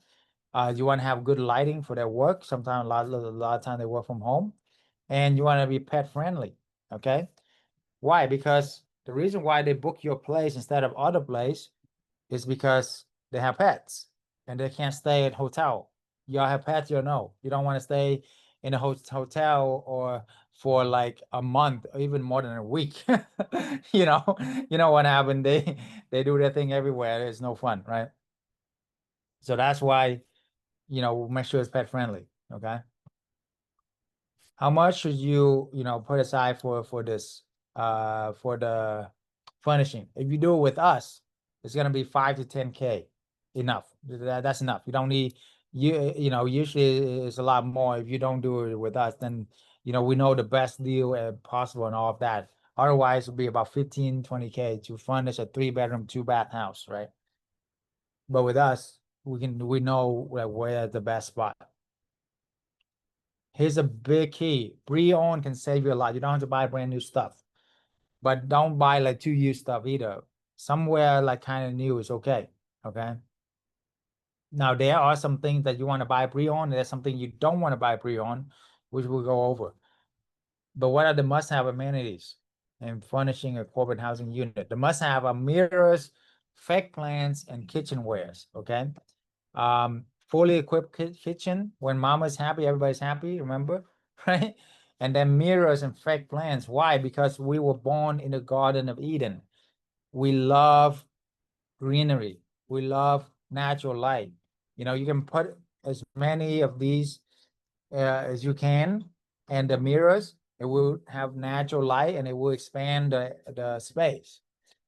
Speaker 1: You want to have good lighting for their work. Sometimes a lot of time they work from home, and you want to be pet friendly. Okay. Why? Because the reason why they book your place instead of other place is because they have pets and they can't stay at hotel. Y'all have pets, you know. You don't want to stay in a hotel or for like a month or even more than a week. You know what happened. They do their thing everywhere. It's no fun, right? So that's why, make sure it's pet friendly. Okay. How much should you, put aside for this, for the furnishing? If you do it with us, it's gonna be 5 to 10K. Enough. That's enough. You don't need, usually it's a lot more. If you don't do it with us, then, we know the best deal possible and all of that. Otherwise, it'll be about 15, 20K to furnish a 3-bedroom, 2-bath house, right? But with us, we know like where the best spot. Here's a big key. Pre-owned can save you a lot. You don't have to buy brand new stuff, but don't buy like 2 used stuff either. Somewhere like kind of new is okay. Okay. Now there are some things that you want to buy pre-owned. There's something you don't want to buy pre-owned, which we'll go over. But what are the must-have amenities in furnishing a corporate housing unit? The must-have are mirrors, fake plants, and kitchenwares. Okay. Fully equipped kitchen. When mama's happy, everybody's happy, remember? Right? And then mirrors and fake plants. Why? Because we were born in the Garden of Eden. We love greenery. We love natural light. You can put as many of these as you can, and the mirrors, it will have natural light and it will expand the space.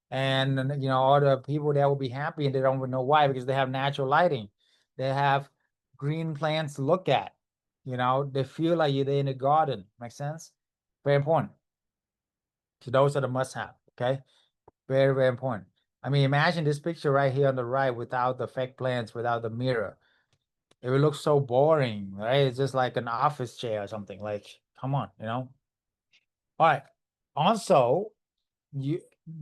Speaker 1: And all the people there will be happy, and they don't even know why, because they have natural lighting. They have green plants to look at. They feel like you're in the garden. Make sense? Very important. So those are the must-have. Okay, very, very important. I mean, imagine this picture right here on the right without the fake plants, without the mirror. It would look so boring, right? It's just like an office chair or something. Like, come on, All right. Also,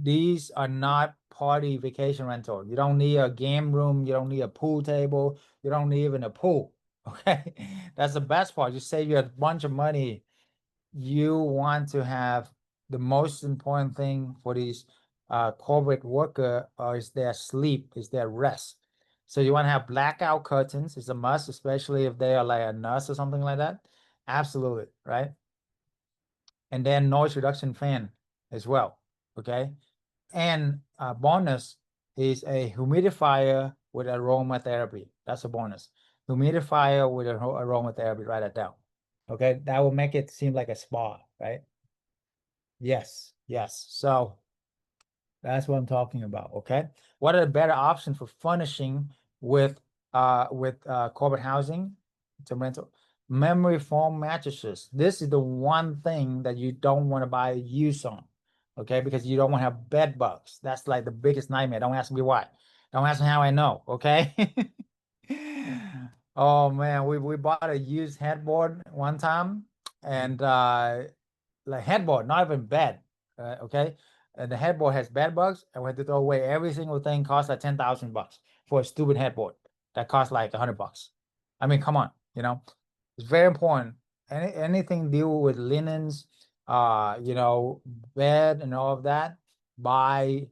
Speaker 1: these are not party vacation rental. You don't need a game room. You don't need a pool table. You don't need even a pool. Okay. That's the best part. You save you a bunch of money. You want to have the most important thing for these corporate worker is their sleep, is their rest. So you want to have blackout curtains. It's a must, especially if they are like a nurse or something like that. Absolutely, right? And then noise reduction fan as well. Okay. And bonus is a humidifier with aromatherapy. That's a bonus. Humidifier with aromatherapy. Write that down. Okay, that will make it seem like a spa, right? Yes, yes. So that's what I'm talking about. Okay, what are the better options for furnishing with corporate housing to rental? Memory foam mattresses. This is the one thing that you don't want to buy used on. Okay, because you don't want to have bed bugs. That's like the biggest nightmare. Don't ask me why. Don't ask me how I know. Okay. Oh man, we bought a used headboard one time, and like headboard, not even bed. Okay, and the headboard has bed bugs, and we had to throw away every single thing. Cost like $10,000 for a stupid headboard that cost like $100. I mean, come on, it's very important. Anything deal with linens, bed and all of that, buy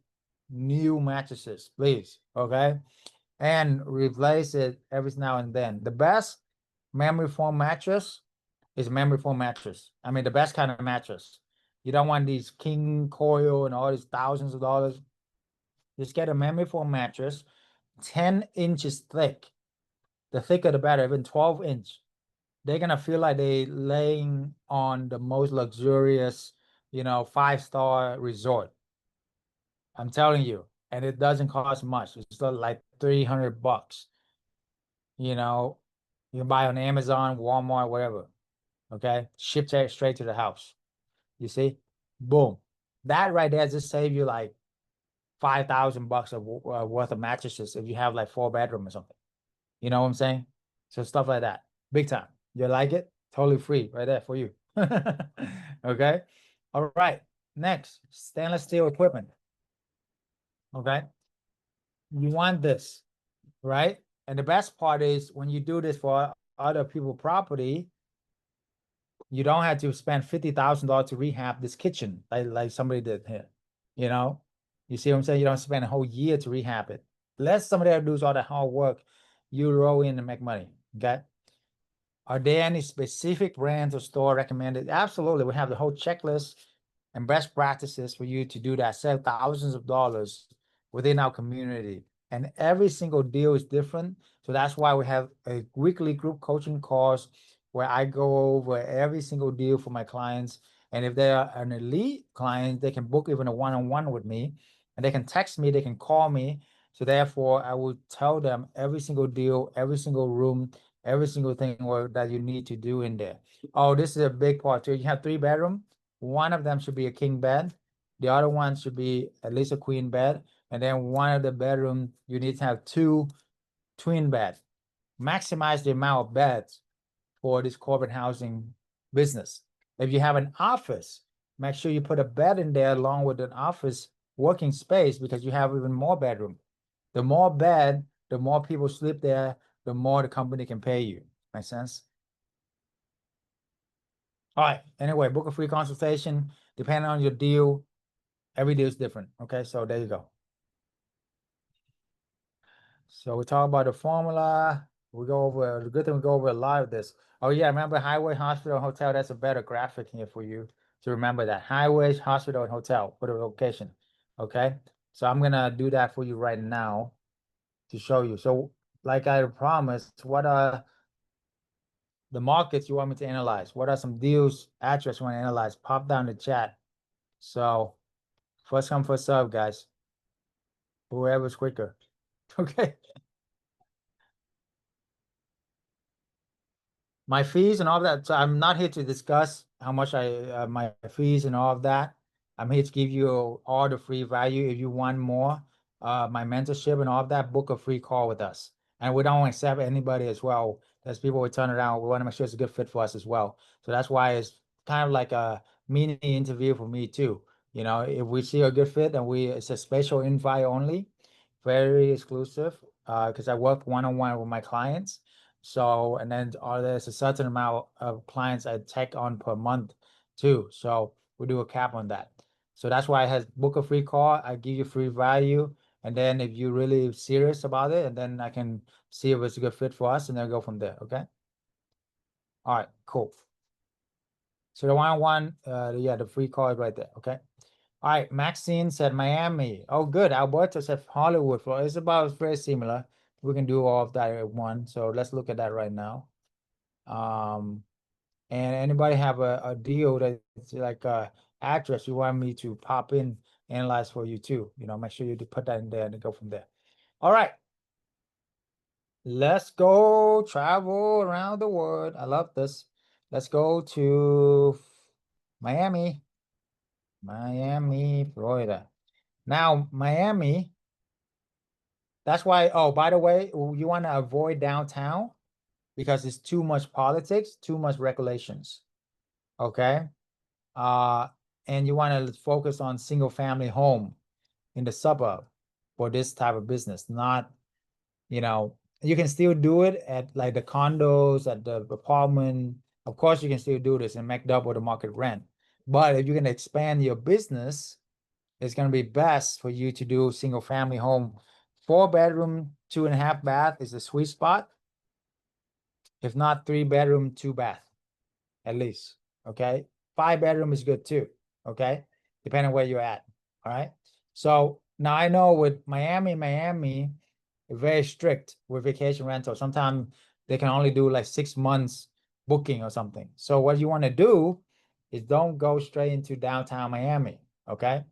Speaker 1: new mattresses, please. Okay, and replace it every now and then. The best memory foam mattress is memory foam mattress. I mean, the best kind of mattress. You don't want these king coil and all these thousands of dollars. Just get a memory foam mattress, 10 inches thick. The thicker the better, even 12-inch. They're gonna feel like they laying on the most luxurious, 5-star resort. I'm telling you, and it doesn't cost much. It's like $300. You can buy on Amazon, Walmart, whatever. Okay, shipped straight to the house. You see, boom, that right there just save you like $5,000 of worth of mattresses if you have like 4 bedroom or something. You know what I'm saying? So stuff like that, big time. You like it? Totally free, right there for you. Okay. All right. Next, stainless steel equipment. Okay. You want this, right? And the best part is when you do this for other people property, you don't have to spend $50,000 to rehab this kitchen like somebody did here. You see what I'm saying? You don't spend a whole year to rehab it. Let somebody else do all the hard work. You roll in and make money. Okay. Are there any specific brands or store recommended? Absolutely. We have the whole checklist and best practices for you to do that. Save thousands of dollars within our community. And every single deal is different. So that's why we have a weekly group coaching course where I go over every single deal for my clients. And if they are an elite client, they can book even a one-on-one with me, and they can text me, they can call me. So therefore, I will tell them every single deal, every single room, every single thing that you need to do in there. Oh, this is a big part too. You have 3 bedroom. One of them should be a king bed. The other one should be at least a queen bed. And then one of the bedroom, you need to have 2 twin beds. Maximize the amount of beds for this corporate housing business. If you have an office, make sure you put a bed in there along with an office working space, because you have even more bedroom. The more bed, the more people sleep there, the more the company can pay you. Make sense? All right. Anyway, book a free consultation. Depending on your deal, every deal is different. Okay, so there you go. So we talk about the formula. We go over the good thing. We go over a lot of this. Oh yeah, remember highway, hospital, and hotel. That's a better graphic here for you to remember that highways, hospital, and hotel for the location. Okay, so I'm gonna do that for you right now to show you. So, like I promised, what are the markets you want me to analyze? What are some deals, address you want to analyze? Pop down the chat. So, first come, first serve, guys. Whoever's quicker. Okay. My fees and all that. So I'm not here to discuss how much my fees and all of that. I'm here to give you all the free value. If you want more, my mentorship and all of that, book a free call with us. And we don't accept anybody as well. There's people we turn around. We want to make sure it's a good fit for us as well. So that's why it's kind of like a mini interview for me too. If we see a good fit, and it's a special invite only, very exclusive. Because I work one-on-one with my clients. So, and then there's a certain amount of clients I take on per month too. So we do a cap on that. So that's why I has book a free call. I give you free value. And then if you're really serious about it, and then I can see if it's a good fit for us and then go from there. Okay. All right, cool. So the one, yeah, the free call is right there. Okay. All right, Maxine said Miami. Oh, good. Alberto said Hollywood. Florida. It's about very similar. We can do all of that at one. So let's look at that right now. And anybody have a deal that's like a address you want me to pop in, analyze for you too? You know, make sure you put that in there and go from there. All right. Let's go travel around the world. I love this. Let's go to Miami. Miami, Florida. Now, Miami, that's why, oh, by the way, you want to avoid downtown because it's too much politics, too much regulations. Okay. And you want to focus on single family home in the suburb for this type of business, not, you know, you can still do it at like the condos, at the apartment. Of course, you can still do this and make double the market rent. But if you're going to expand your business, it's going to be best for you to do single family home. 4-bedroom, 2.5 bath is the sweet spot. If not 3-bedroom, 2-bath, at least. Okay. 5-bedroom is good too. Okay. Depending on where you're at. All right. So now I know with Miami, very strict with vacation rental. Sometimes they can only do like 6 months booking or something. So what you want to do is don't go straight into downtown Miami. Okay.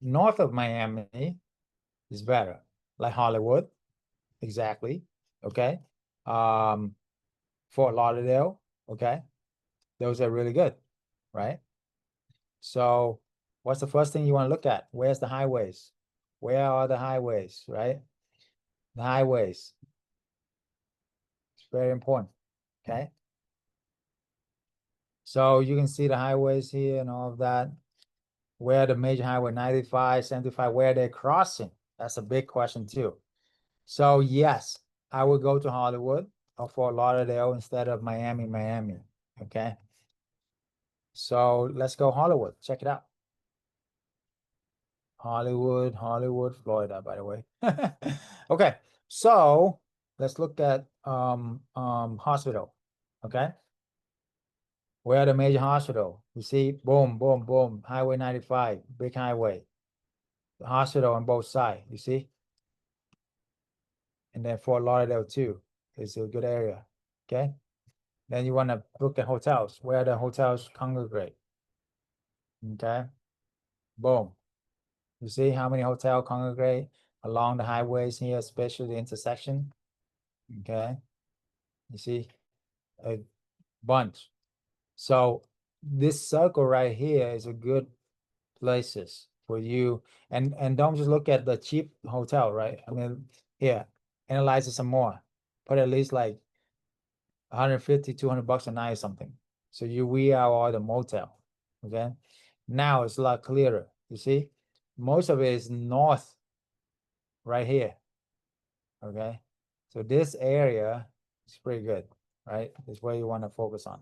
Speaker 1: North of Miami is better, like Hollywood. Exactly. Okay. Fort Lauderdale. Okay. Those are really good, right? So what's the first thing you want to look at? Where's the highways? Where are the highways, right? The highways. It's very important, okay? So you can see the highways here and all of that. Where the major highway 95, 75, where they're crossing. That's a big question too. So yes, I would go to Hollywood or Fort Lauderdale instead of Miami, okay? So let's go Hollywood, check it out. Hollywood, Florida, by the way. Okay, so let's look at hospital. Okay. Where are the major hospital? You see, boom, boom, boom. Highway 95, big highway. The hospital on both sides, you see? And then Fort Lauderdale too is a good area. Okay. Then you want to look at hotels, where the hotels congregate. Okay. Boom. You see how many hotels congregate along the highways here, especially the intersection. Okay. You see a bunch. So this circle right here is a good places for you. And don't just look at the cheap hotel, right? I mean, here, analyze it some more. Put at least like 150, 200 bucks a night or something. So we are all the motel. Okay. Now it's a lot clearer. You see, most of it is north right here. Okay. So this area is pretty good, right? It's where you want to focus on.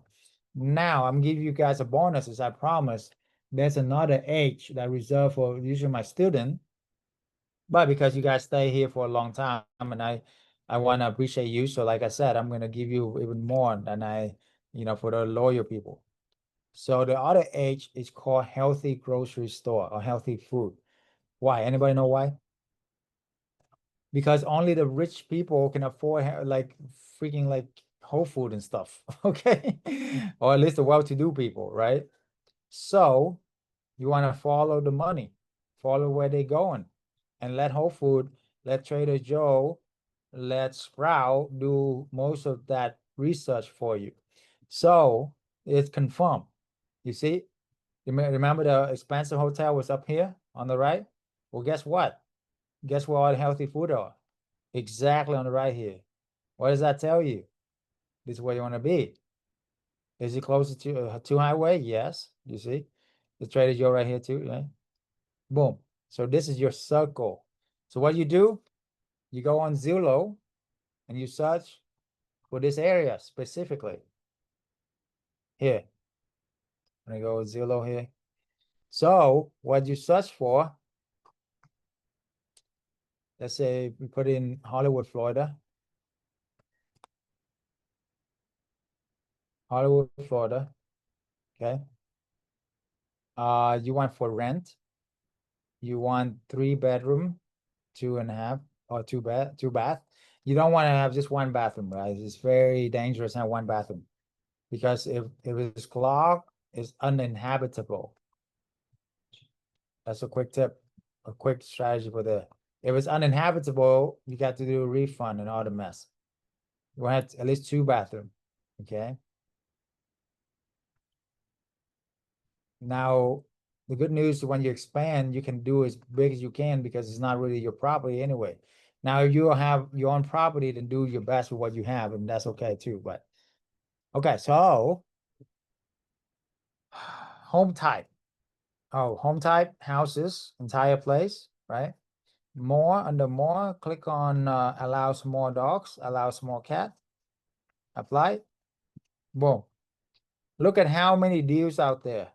Speaker 1: Now I'm giving you guys a bonus, as I promised. There's another age that I reserve for usually my student, but because you guys stay here for a long time, and I want to appreciate you. So like I said, I'm going to give you even more than for the loyal people. So the other age is called healthy grocery store or healthy food. Why? Anybody know why? Because only the rich people can afford like freaking like Whole Food and stuff. Okay. Or at least the well-to-do people, right? So you want to follow the money, follow where they're going, and let Whole Food, let Trader Joe, let Sprout do most of that research for you. So it's confirmed. You see, remember the expensive hotel was up here on the right? Well, guess what? Guess where all the healthy food are? Exactly on the right here. What does that tell you? This is where you want to be. Is it closer to highway? Yes. You see, the Trader Joe right here too. Right? Boom. So this is your circle. So what you do, you go on Zillow and you search for this area specifically. Here. I'm gonna go with Zillow here. So what you search for, let's say we put in Hollywood, Florida. Hollywood, Florida. Okay. You want for rent. You want 3 bedroom, 2.5, or two bath. You don't want to have just one bathroom, right? It's very dangerous to have one bathroom because if it's clogged, it's uninhabitable. That's a quick tip, a quick strategy for the. If it's uninhabitable, you got to do a refund and all the mess. You want at least 2 bathroom, okay? Now, the good news is when you expand, you can do as big as you can because it's not really your property anyway. Now, if you have your own property, then do your best with what you have, and that's okay too. But okay, so home type. Oh, home type, houses, entire place, right? More, under more, click on allow small dogs, allow small cat. Apply. Boom. Look at how many deals out there.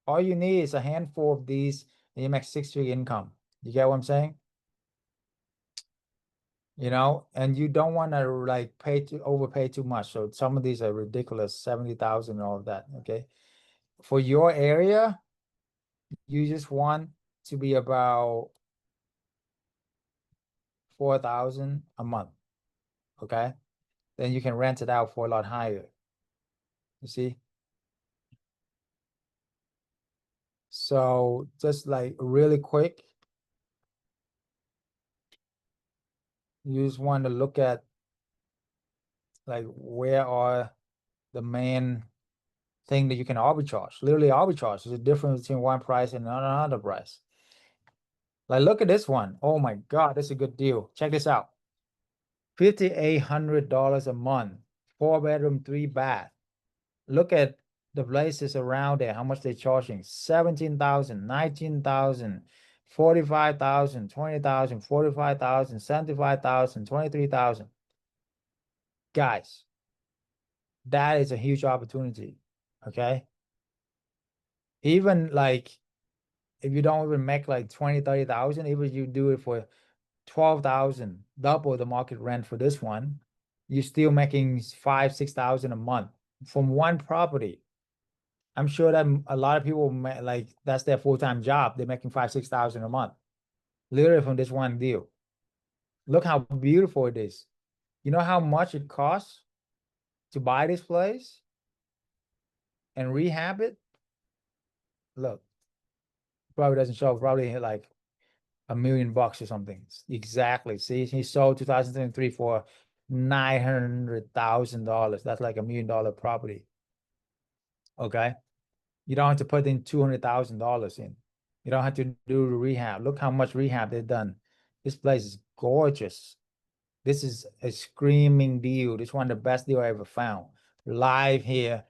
Speaker 1: All you need is a handful of these and you make 6-figure income. You get what I'm saying? You know, and you don't want to like overpay too much. So some of these are ridiculous, 70,000 and all of that. Okay. For your area, you just want to be about 4,000 a month. Okay. Then you can rent it out for a lot higher. You see? So just like really quick, you just want to look at like where are the main thing that you can arbitrage. Literally arbitrage. There's a difference between one price and another price. Like look at this one. Oh my God, this is a good deal. Check this out. $5,800 a month, 4 bedroom, 3 bath. Look at the places around there, how much they're charging. 17,000, 19,000, 45,000, 20,000, 45,000, 75,000, 23,000. Guys, that is a huge opportunity. Okay. Even like if you don't even make like 20, 30,000, even you do it for 12,000, double the market rent for this one, you're still making 5, 6,000 a month from one property. I'm sure that a lot of people like that's their full-time job. They're making 5, 6,000 a month, literally from this one deal. Look how beautiful it is. You know how much it costs to buy this place and rehab it? Look, probably doesn't show, probably like $1 million or something. Exactly. See, he sold 2023 for $900,000. That's like $1 million property. Okay. You don't have to put in $200,000 in. You don't have to do the rehab. Look how much rehab they've done. This place is gorgeous. This is a screaming deal. This is one of the best deal I ever found. Live here.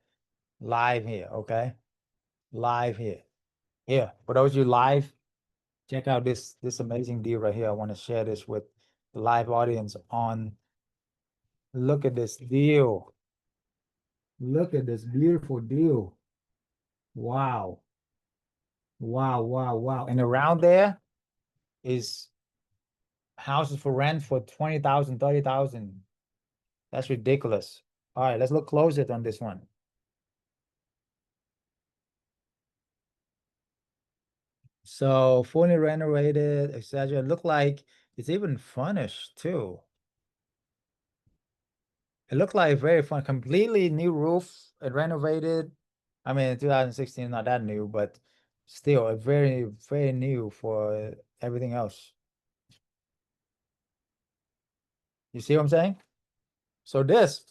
Speaker 1: Okay. Live here. Here, for those of you live, check out this amazing deal right here. I want to share this with the live audience on. Look at this deal. Look at this beautiful deal. Wow. Wow, wow, wow. And around there is houses for rent for 20,000, 30,000. That's ridiculous. All right, let's look closer on this one. So fully renovated, etc. Look like it's even furnished too. It looked like very fun, completely new roof and renovated. I mean, 2016, not that new, but still a very, very new for everything else. You see what I'm saying? So this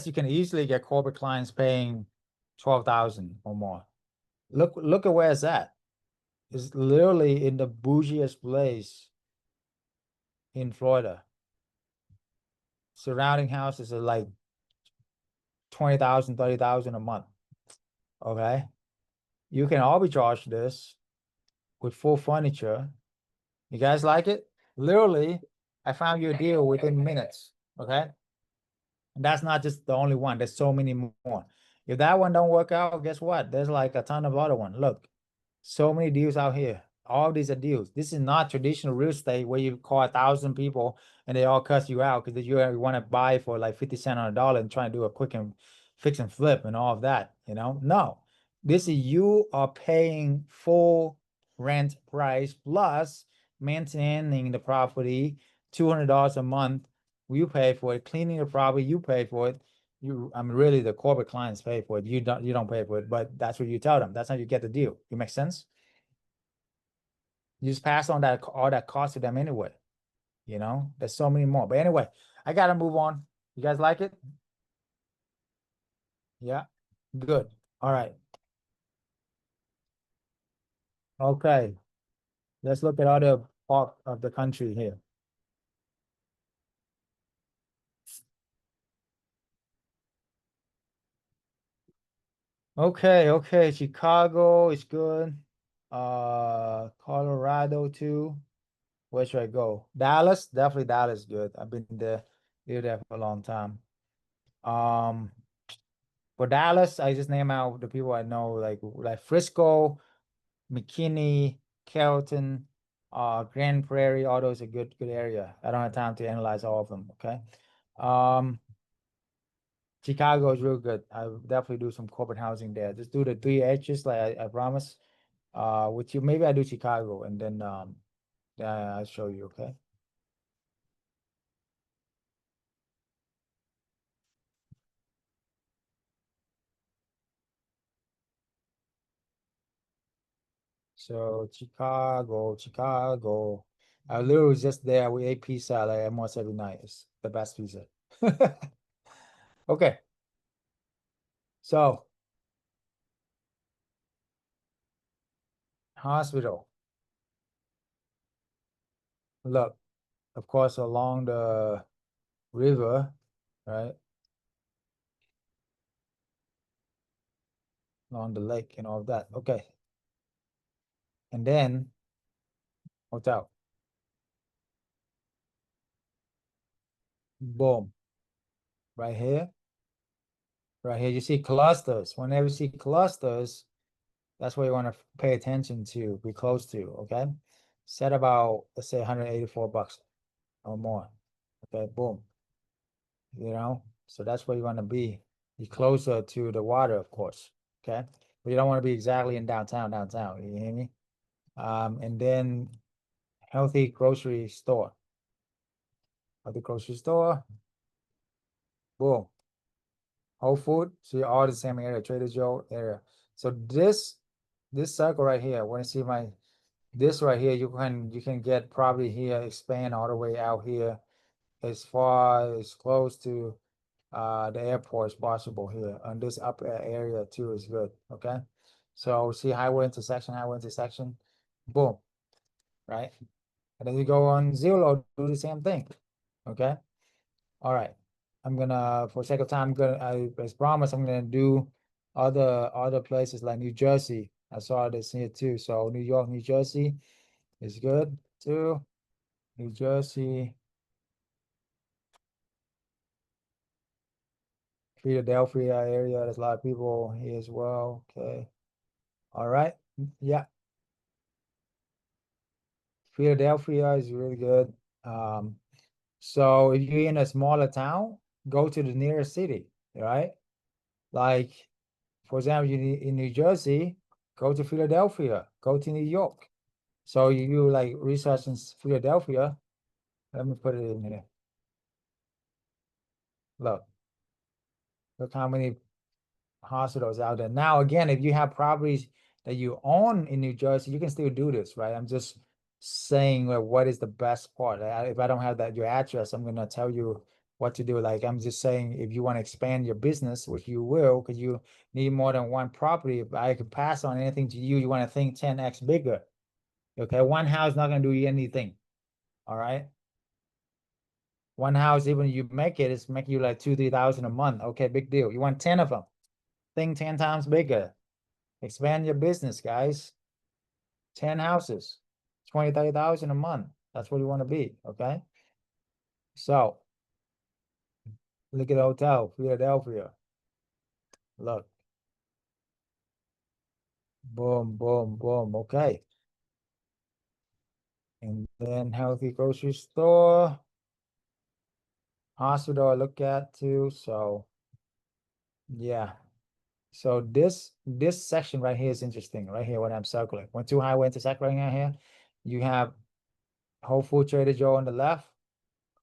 Speaker 1: you can easily get corporate clients paying 12,000 or more. Look at where it's at. It's literally in the bougiest place in Florida. Surrounding houses are like 20,000, 30,000 a month. Okay. You can arbitrage this with full furniture. You guys like it? Literally, I found you a deal within minutes. Okay. And that's not just the only one. There's so many more. If that one don't work out, guess what? There's like a ton of other ones. Look, So many deals out here. All these are deals. This is not traditional real estate where you call 1,000 people and they all cuss you out because you want to buy for like 50 cents on a dollar and try and do a quick and fix and flip and all of that, No, this is you are paying full rent price plus maintaining the property, $200 a month. You pay for it, cleaning the property, you pay for it. I mean, really, the corporate clients pay for it. You don't pay for it, but that's what you tell them. That's how you get the deal. You make sense? You just pass on all that cost to them anyway. There's so many more. But anyway, I gotta move on. You guys like it? Yeah, good. All right. Okay. Let's look at other part of the country here. Okay. Chicago is good. Colorado too. Where should I go? Dallas, definitely Dallas is good. I've been there, lived there for a long time. For Dallas, I just name out the people I know, like Frisco, McKinney, Carrollton, Grand Prairie. All those are good area. I don't have time to analyze all of them. Okay. Chicago is real good. I will definitely do some corporate housing there. Just do the 3 H's like I promised. With you, maybe I do Chicago and then I'll show you. Okay. So Chicago. I literally was just there. We ate pizza like almost every night. It's the best pizza. Okay. So hospital. Look, of course, along the river, right? Along the lake and all of that. Okay. And then hotel. Boom. Right here. Right here. You see clusters. Whenever you see clusters, that's what you want to pay attention to, be close to. Okay. Set about, let's say, $184 or more. Okay, boom. So that's where you want to be. Be closer to the water, of course. Okay. But you don't want to be exactly in downtown. You hear me? And then healthy grocery store. Healthy grocery store. Boom. Whole Food. So you're all the same area, Trader Joe area. So this circle right here, when you see this right here, you can get probably here, expand all the way out here as far as close to the airport as possible here. And this upper area too is good. Okay. So see highway intersection, boom, right? And then you go on Zillow, do the same thing. Okay. All right. I'm gonna, for sake of time, as promised, I'm gonna do other places like New Jersey. I saw this here too. So New York, New Jersey is good too. New Jersey, Philadelphia area. There's a lot of people here as well. Okay. All right. Yeah. Philadelphia is really good. So if you're in a smaller town, go to the nearest city, right? Like, for example, you in New Jersey, go to Philadelphia, go to New York. So you like research in Philadelphia. Let me put it in here. Look how many hospitals out there. Now, again, if you have properties that you own in New Jersey, you can still do this, right? I'm just saying what is the best part. If I don't have your address, I'm gonna tell you what to do. Like I'm just saying, if you want to expand your business, which you will, because you need more than one property, if I could pass on anything to you, you want to think 10x bigger. Okay, one house not gonna do you anything. All right. One house, even you make it, it's making you like 2,000-3,000 a month. Okay, big deal. You want 10 of them. Think 10 times bigger. Expand your business, guys. 10 houses, 20,000-30,000 a month. That's what you want to be. Okay. So look at the hotel, Philadelphia. Look. Boom, boom, boom. Okay. And then healthy grocery store. Hospital I look at too. So yeah. So this section right here is interesting. Right here, what I'm circling. When two highway intersect right here, you have Whole Food Trader Joe on the left,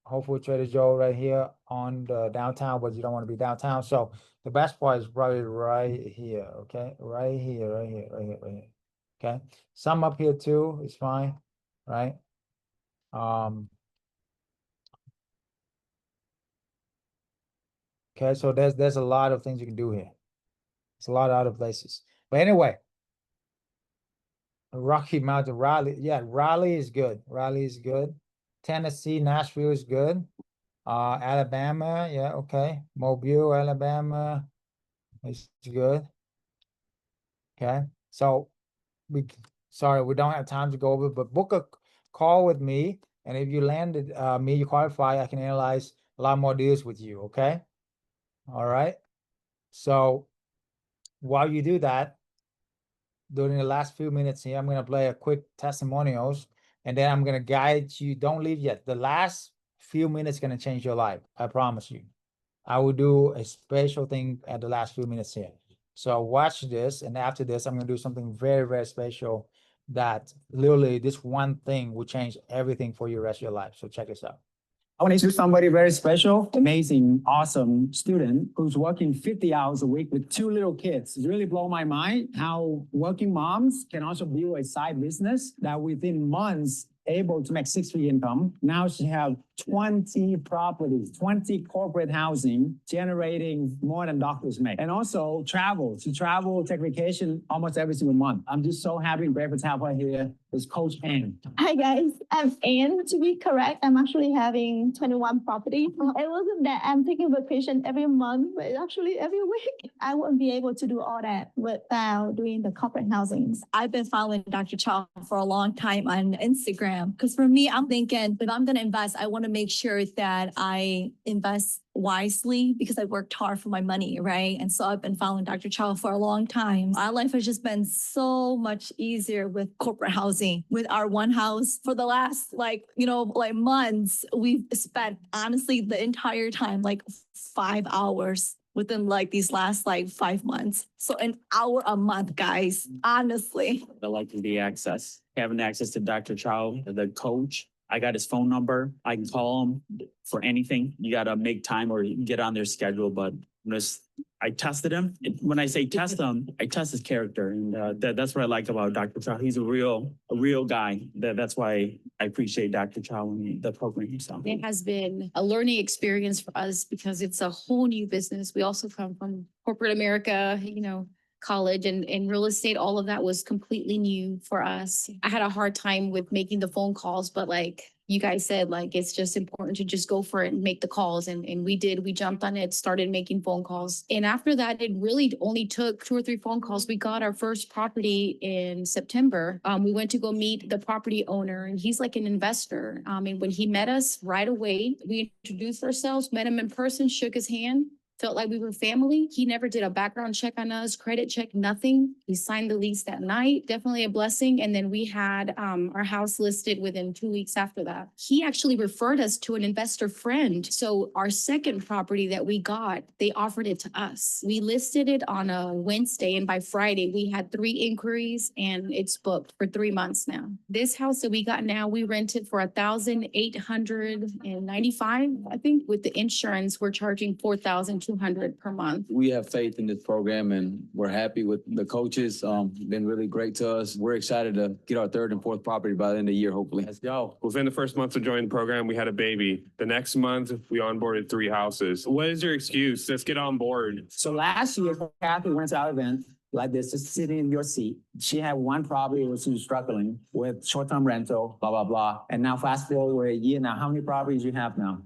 Speaker 1: Whole Food Trader Joe right here on the downtown, but you don't want to be downtown. So the best part is probably right here. Okay, right here, right here, right here, right here. Okay, some up here too is fine, right? Okay, so there's a lot of things you can do here. It's a lot of other places. But anyway, Rocky Mountain, Raleigh. Yeah, Raleigh is good. Raleigh is good. Tennessee, Nashville is good. Alabama, yeah, okay. Mobile, Alabama is good. Okay. So we sorry, we don't have time to go over, but book a call with me. And if you landed me, you qualify, I can analyze a lot more deals with you. Okay. All right. So while you do that, during the last few minutes here, I'm going to play a quick testimonials and then I'm going to guide you. Don't leave yet. The last few minutes going to change your life. I promise you. I will do a special thing at the last few minutes here. So watch this. And after this, I'm going to do something very, very special that literally this one thing will change everything for your rest of your life. So check this out.
Speaker 9: I want to introduce somebody very special, amazing, awesome student who's working 50 hours a week with two little kids. It's really blown my mind how working moms can also build a side business that within months able to make six-figure income. Now she have 20 properties, 20 corporate housing, generating more than doctors make. And also travel. She travel, take vacation almost every single month. I'm just so happy and grateful to have her here. It's Coach Ann.
Speaker 10: Hi guys, I'm Ann. To be correct, I'm actually having 21 properties. It wasn't that I'm taking vacation every month, but actually every week. I wouldn't be able to do all that without doing the corporate housings.
Speaker 11: I've been following Dr. Chau for a long time on Instagram because for me, I'm thinking if I'm going to invest, I want to make sure that I invest wisely because I worked hard for my money, right? And so I've been following Dr. Chau for a long time. Our life has just been so much easier with corporate housing. With our one house for the last months, we've spent honestly the entire time 5 hours within these last 5 months. So an hour a month, guys, honestly.
Speaker 12: I like the access, having access to Dr. Chau, the coach. I got his phone number. I can call him for anything. You got to make time or get on their schedule. But I tested him. When I say test him, I test his character. And that's what I like about Dr. Chau. He's a real guy. That's why I appreciate Dr. Chau and the program himself.
Speaker 11: It has been a learning experience for us because it's a whole new business. We also come from corporate America, college and real estate. All of that was completely new for us. I had a hard time with making the phone calls, but you guys said, it's just important to just go for it and make the calls. And we did. We jumped on it, started making phone calls. And after that, it really only took 2 or 3 phone calls. We got our first property in September. We went to go meet the property owner, and he's like an investor. And when he met us right away, we introduced ourselves, met him in person, shook his hand. Felt like we were family. He never did a background check on us, credit check, nothing. He signed the lease that night. Definitely a blessing. And then we had our house listed within 2 weeks after that. He actually referred us to an investor friend. So our second property that we got, they offered it to us. We listed it on a Wednesday, and by Friday we had 3 inquiries and it's booked for 3 months now. This house that we got now, we rented for $1,895. I think with the insurance, we're charging $4,200 per month.
Speaker 13: We have faith in this program and we're happy with the coaches. Been really great to us. We're excited to get our 3rd and 4th property by the end of the year, hopefully.
Speaker 4: Let's go. Within the first month of joining the program, we had a baby. The next month, we onboarded 3 houses. What is your excuse? Let's get on board.
Speaker 9: So last year, Kathy went to our event like this, just sitting in your seat. She had 1 property where she was struggling with short-term rental, blah, blah, blah. And now fast forward a year now, how many properties you have now?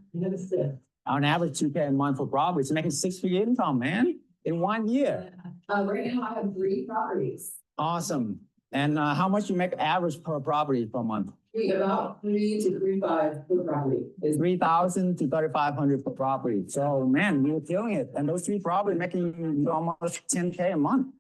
Speaker 9: On average, $2,000 a month for properties, making 6-figure income, man, in 1 year.
Speaker 14: Right now I have 3 properties.
Speaker 9: Awesome. And how much you make average per property per month?
Speaker 14: About 3 to 3.5 per property.
Speaker 9: $3,000 to $3,500 per property. So man, we were killing it. And those 3 properties making you almost $10,000 a month.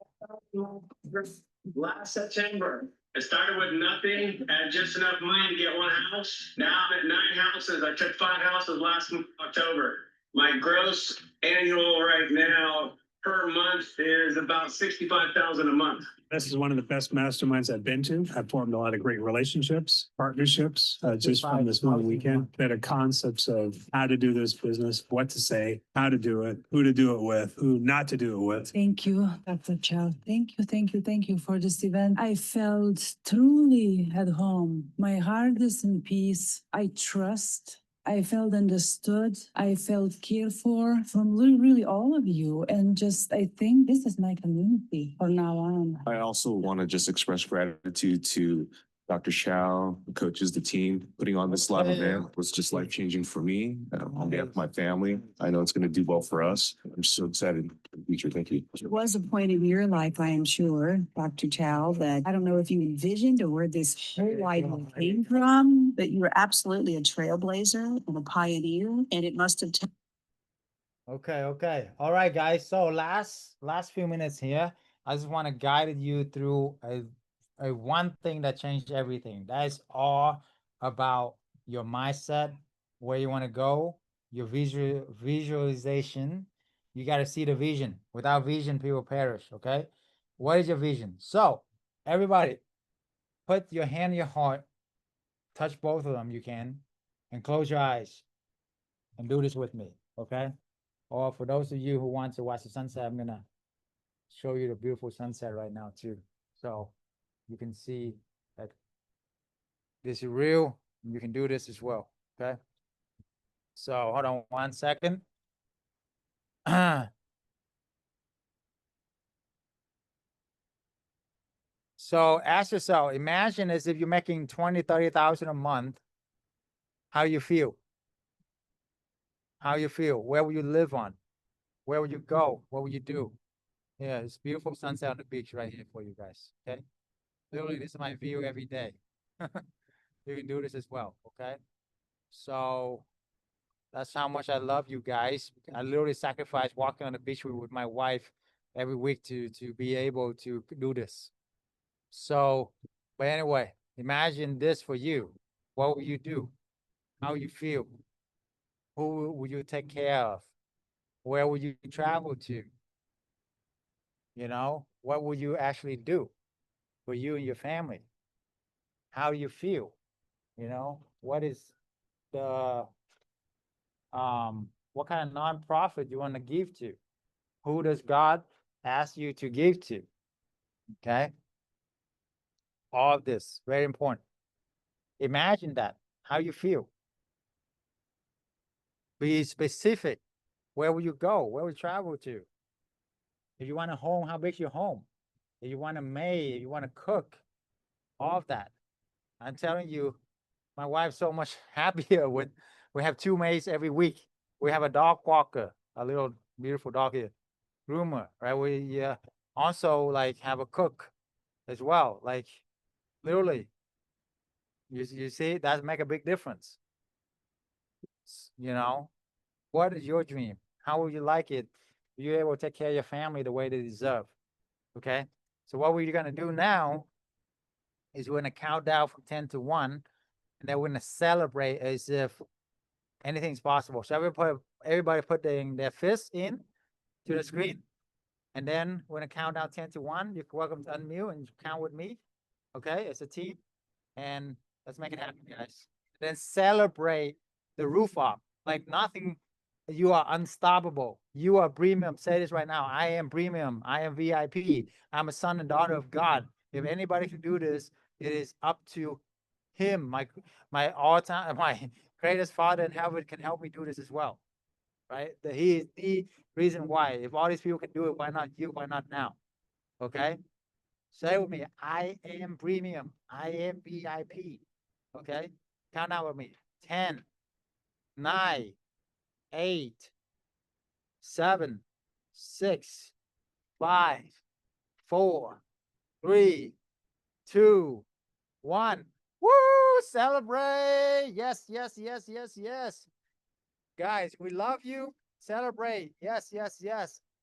Speaker 4: last September. I started with nothing, had just enough money to get one house. Now I'm at 9 houses. I took 5 houses last October. My gross annual right now per month is about 65,000 a month. This is one of the best masterminds I've been to. I've formed a lot of great relationships, partnerships, just from this one weekend. Better concepts of how to do this business, what to say, how to do it, who to do it with, who not to do it with.
Speaker 14: Thank you, Dr. Chau. Thank you for this event. I felt truly at home. My heart is in peace. I trust. I felt understood. I felt cared for from really all of you. And just, I think this is my community from now on.
Speaker 4: I also want to just express gratitude to Dr. Chau, the coaches, the team. Putting on this live event was just life-changing for me, on behalf of my family. I know it's going to do well for us. I'm so excited for the future. Thank you.
Speaker 14: It was a point in your life, I am sure, Dr. Chau, that I don't know if you envisioned or where this whole idea came from, but you were absolutely a trailblazer and a pioneer, and it must have
Speaker 1: Okay. All right, guys. So last few minutes here, I just want to guide you through a one thing that changed everything. That is all about your mindset, where you want to go, your visualization. You got to see the vision. Without vision, people perish. Okay. What is your vision? So everybody, put your hand in your heart, touch both of them. You can, and close your eyes and do this with me. Okay. Or for those of you who want to watch the sunset, I'm gonna show you the beautiful sunset right now too. So you can see that this is real. You can do this as well, okay? So hold on 1 second. So ask yourself, imagine as if you're making 20, 30,000 a month. How you feel? How you feel? Where will you live on? Where will you go? What will you do? Yeah, it's beautiful sunset on the beach right here for you guys, okay? Literally, this is my view every day. You can do this as well, okay? So that's how much I love you guys. I literally sacrifice walking on the beach with my wife every week to be able to do this. So, but anyway, imagine this for you. What will you do? How you feel? Who will you take care of? Where will you travel to? You know, what will you actually do for you and your family? How do you feel? You know, what is the what kind of nonprofit you want to give to? Who does God ask you to give to? Okay. All of this, very important. Imagine that, how you feel. Be specific. Where will you go? Where will you travel to? If you want a home, how big's your home? If you want a maid, if you want to cook, all of that. I'm telling you, my wife's so much happier when we have 2 maids every week. We have a dog walker, a little beautiful dog here, groomer, right? We also like have a cook as well. Like literally, you see, that make a big difference. You know, what is your dream? How would you like it? You're able to take care of your family the way they deserve. Okay. So what we're gonna do now is we're gonna count down from 10 to 1, and then we're gonna celebrate as if anything's possible. So everybody put their fists in to the screen. And then we're gonna count down 10 to 1. You're welcome to unmute and count with me. Okay, it's a team. And let's make it happen, guys. Then celebrate the rooftop. Like nothing, you are unstoppable. You are premium. Say this right now. I am premium. I am VIP. I'm a son and daughter of God. If anybody can do this, it is up to him. My all time, my greatest father in heaven can help me do this as well. Right? He is the reason why. If all these people can do it, why not you? Why not now? Okay. Say with me, I am premium. I am VIP. Okay. Count down with me. 10, 9, 8, 7, 6, 5, 4, 3, 2, 1. Woo! Celebrate. Yes. Guys, we love you. Celebrate. Yes.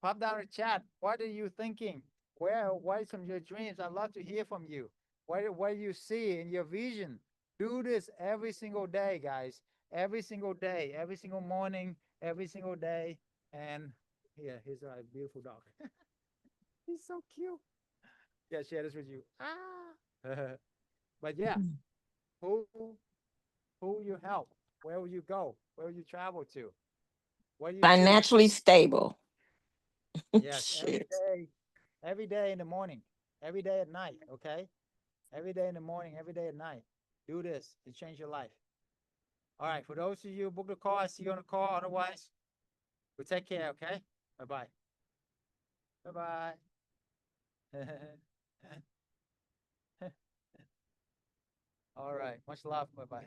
Speaker 1: Pop down the chat. What are you thinking? what are some of your dreams? I'd love to hear from you. What do you see in your vision? Do this every single day, guys. Every single day, every single morning, every single day. And yeah, here's a beautiful dog. He's so cute. Yeah, share this with you. Ah. But yeah, who who will you help? Where will you go? Where will you travel to? What do you do?
Speaker 15: Financially stable.
Speaker 1: Yes,
Speaker 15: Shit.
Speaker 1: every day in the morning, every day at night, okay? Every day in the morning, every day at night. Do this to change your life. All right, for those of you who book the call, I see you on the call. Otherwise, we'll take care, okay? Bye-bye. Bye-bye. All right, much love. Bye-bye.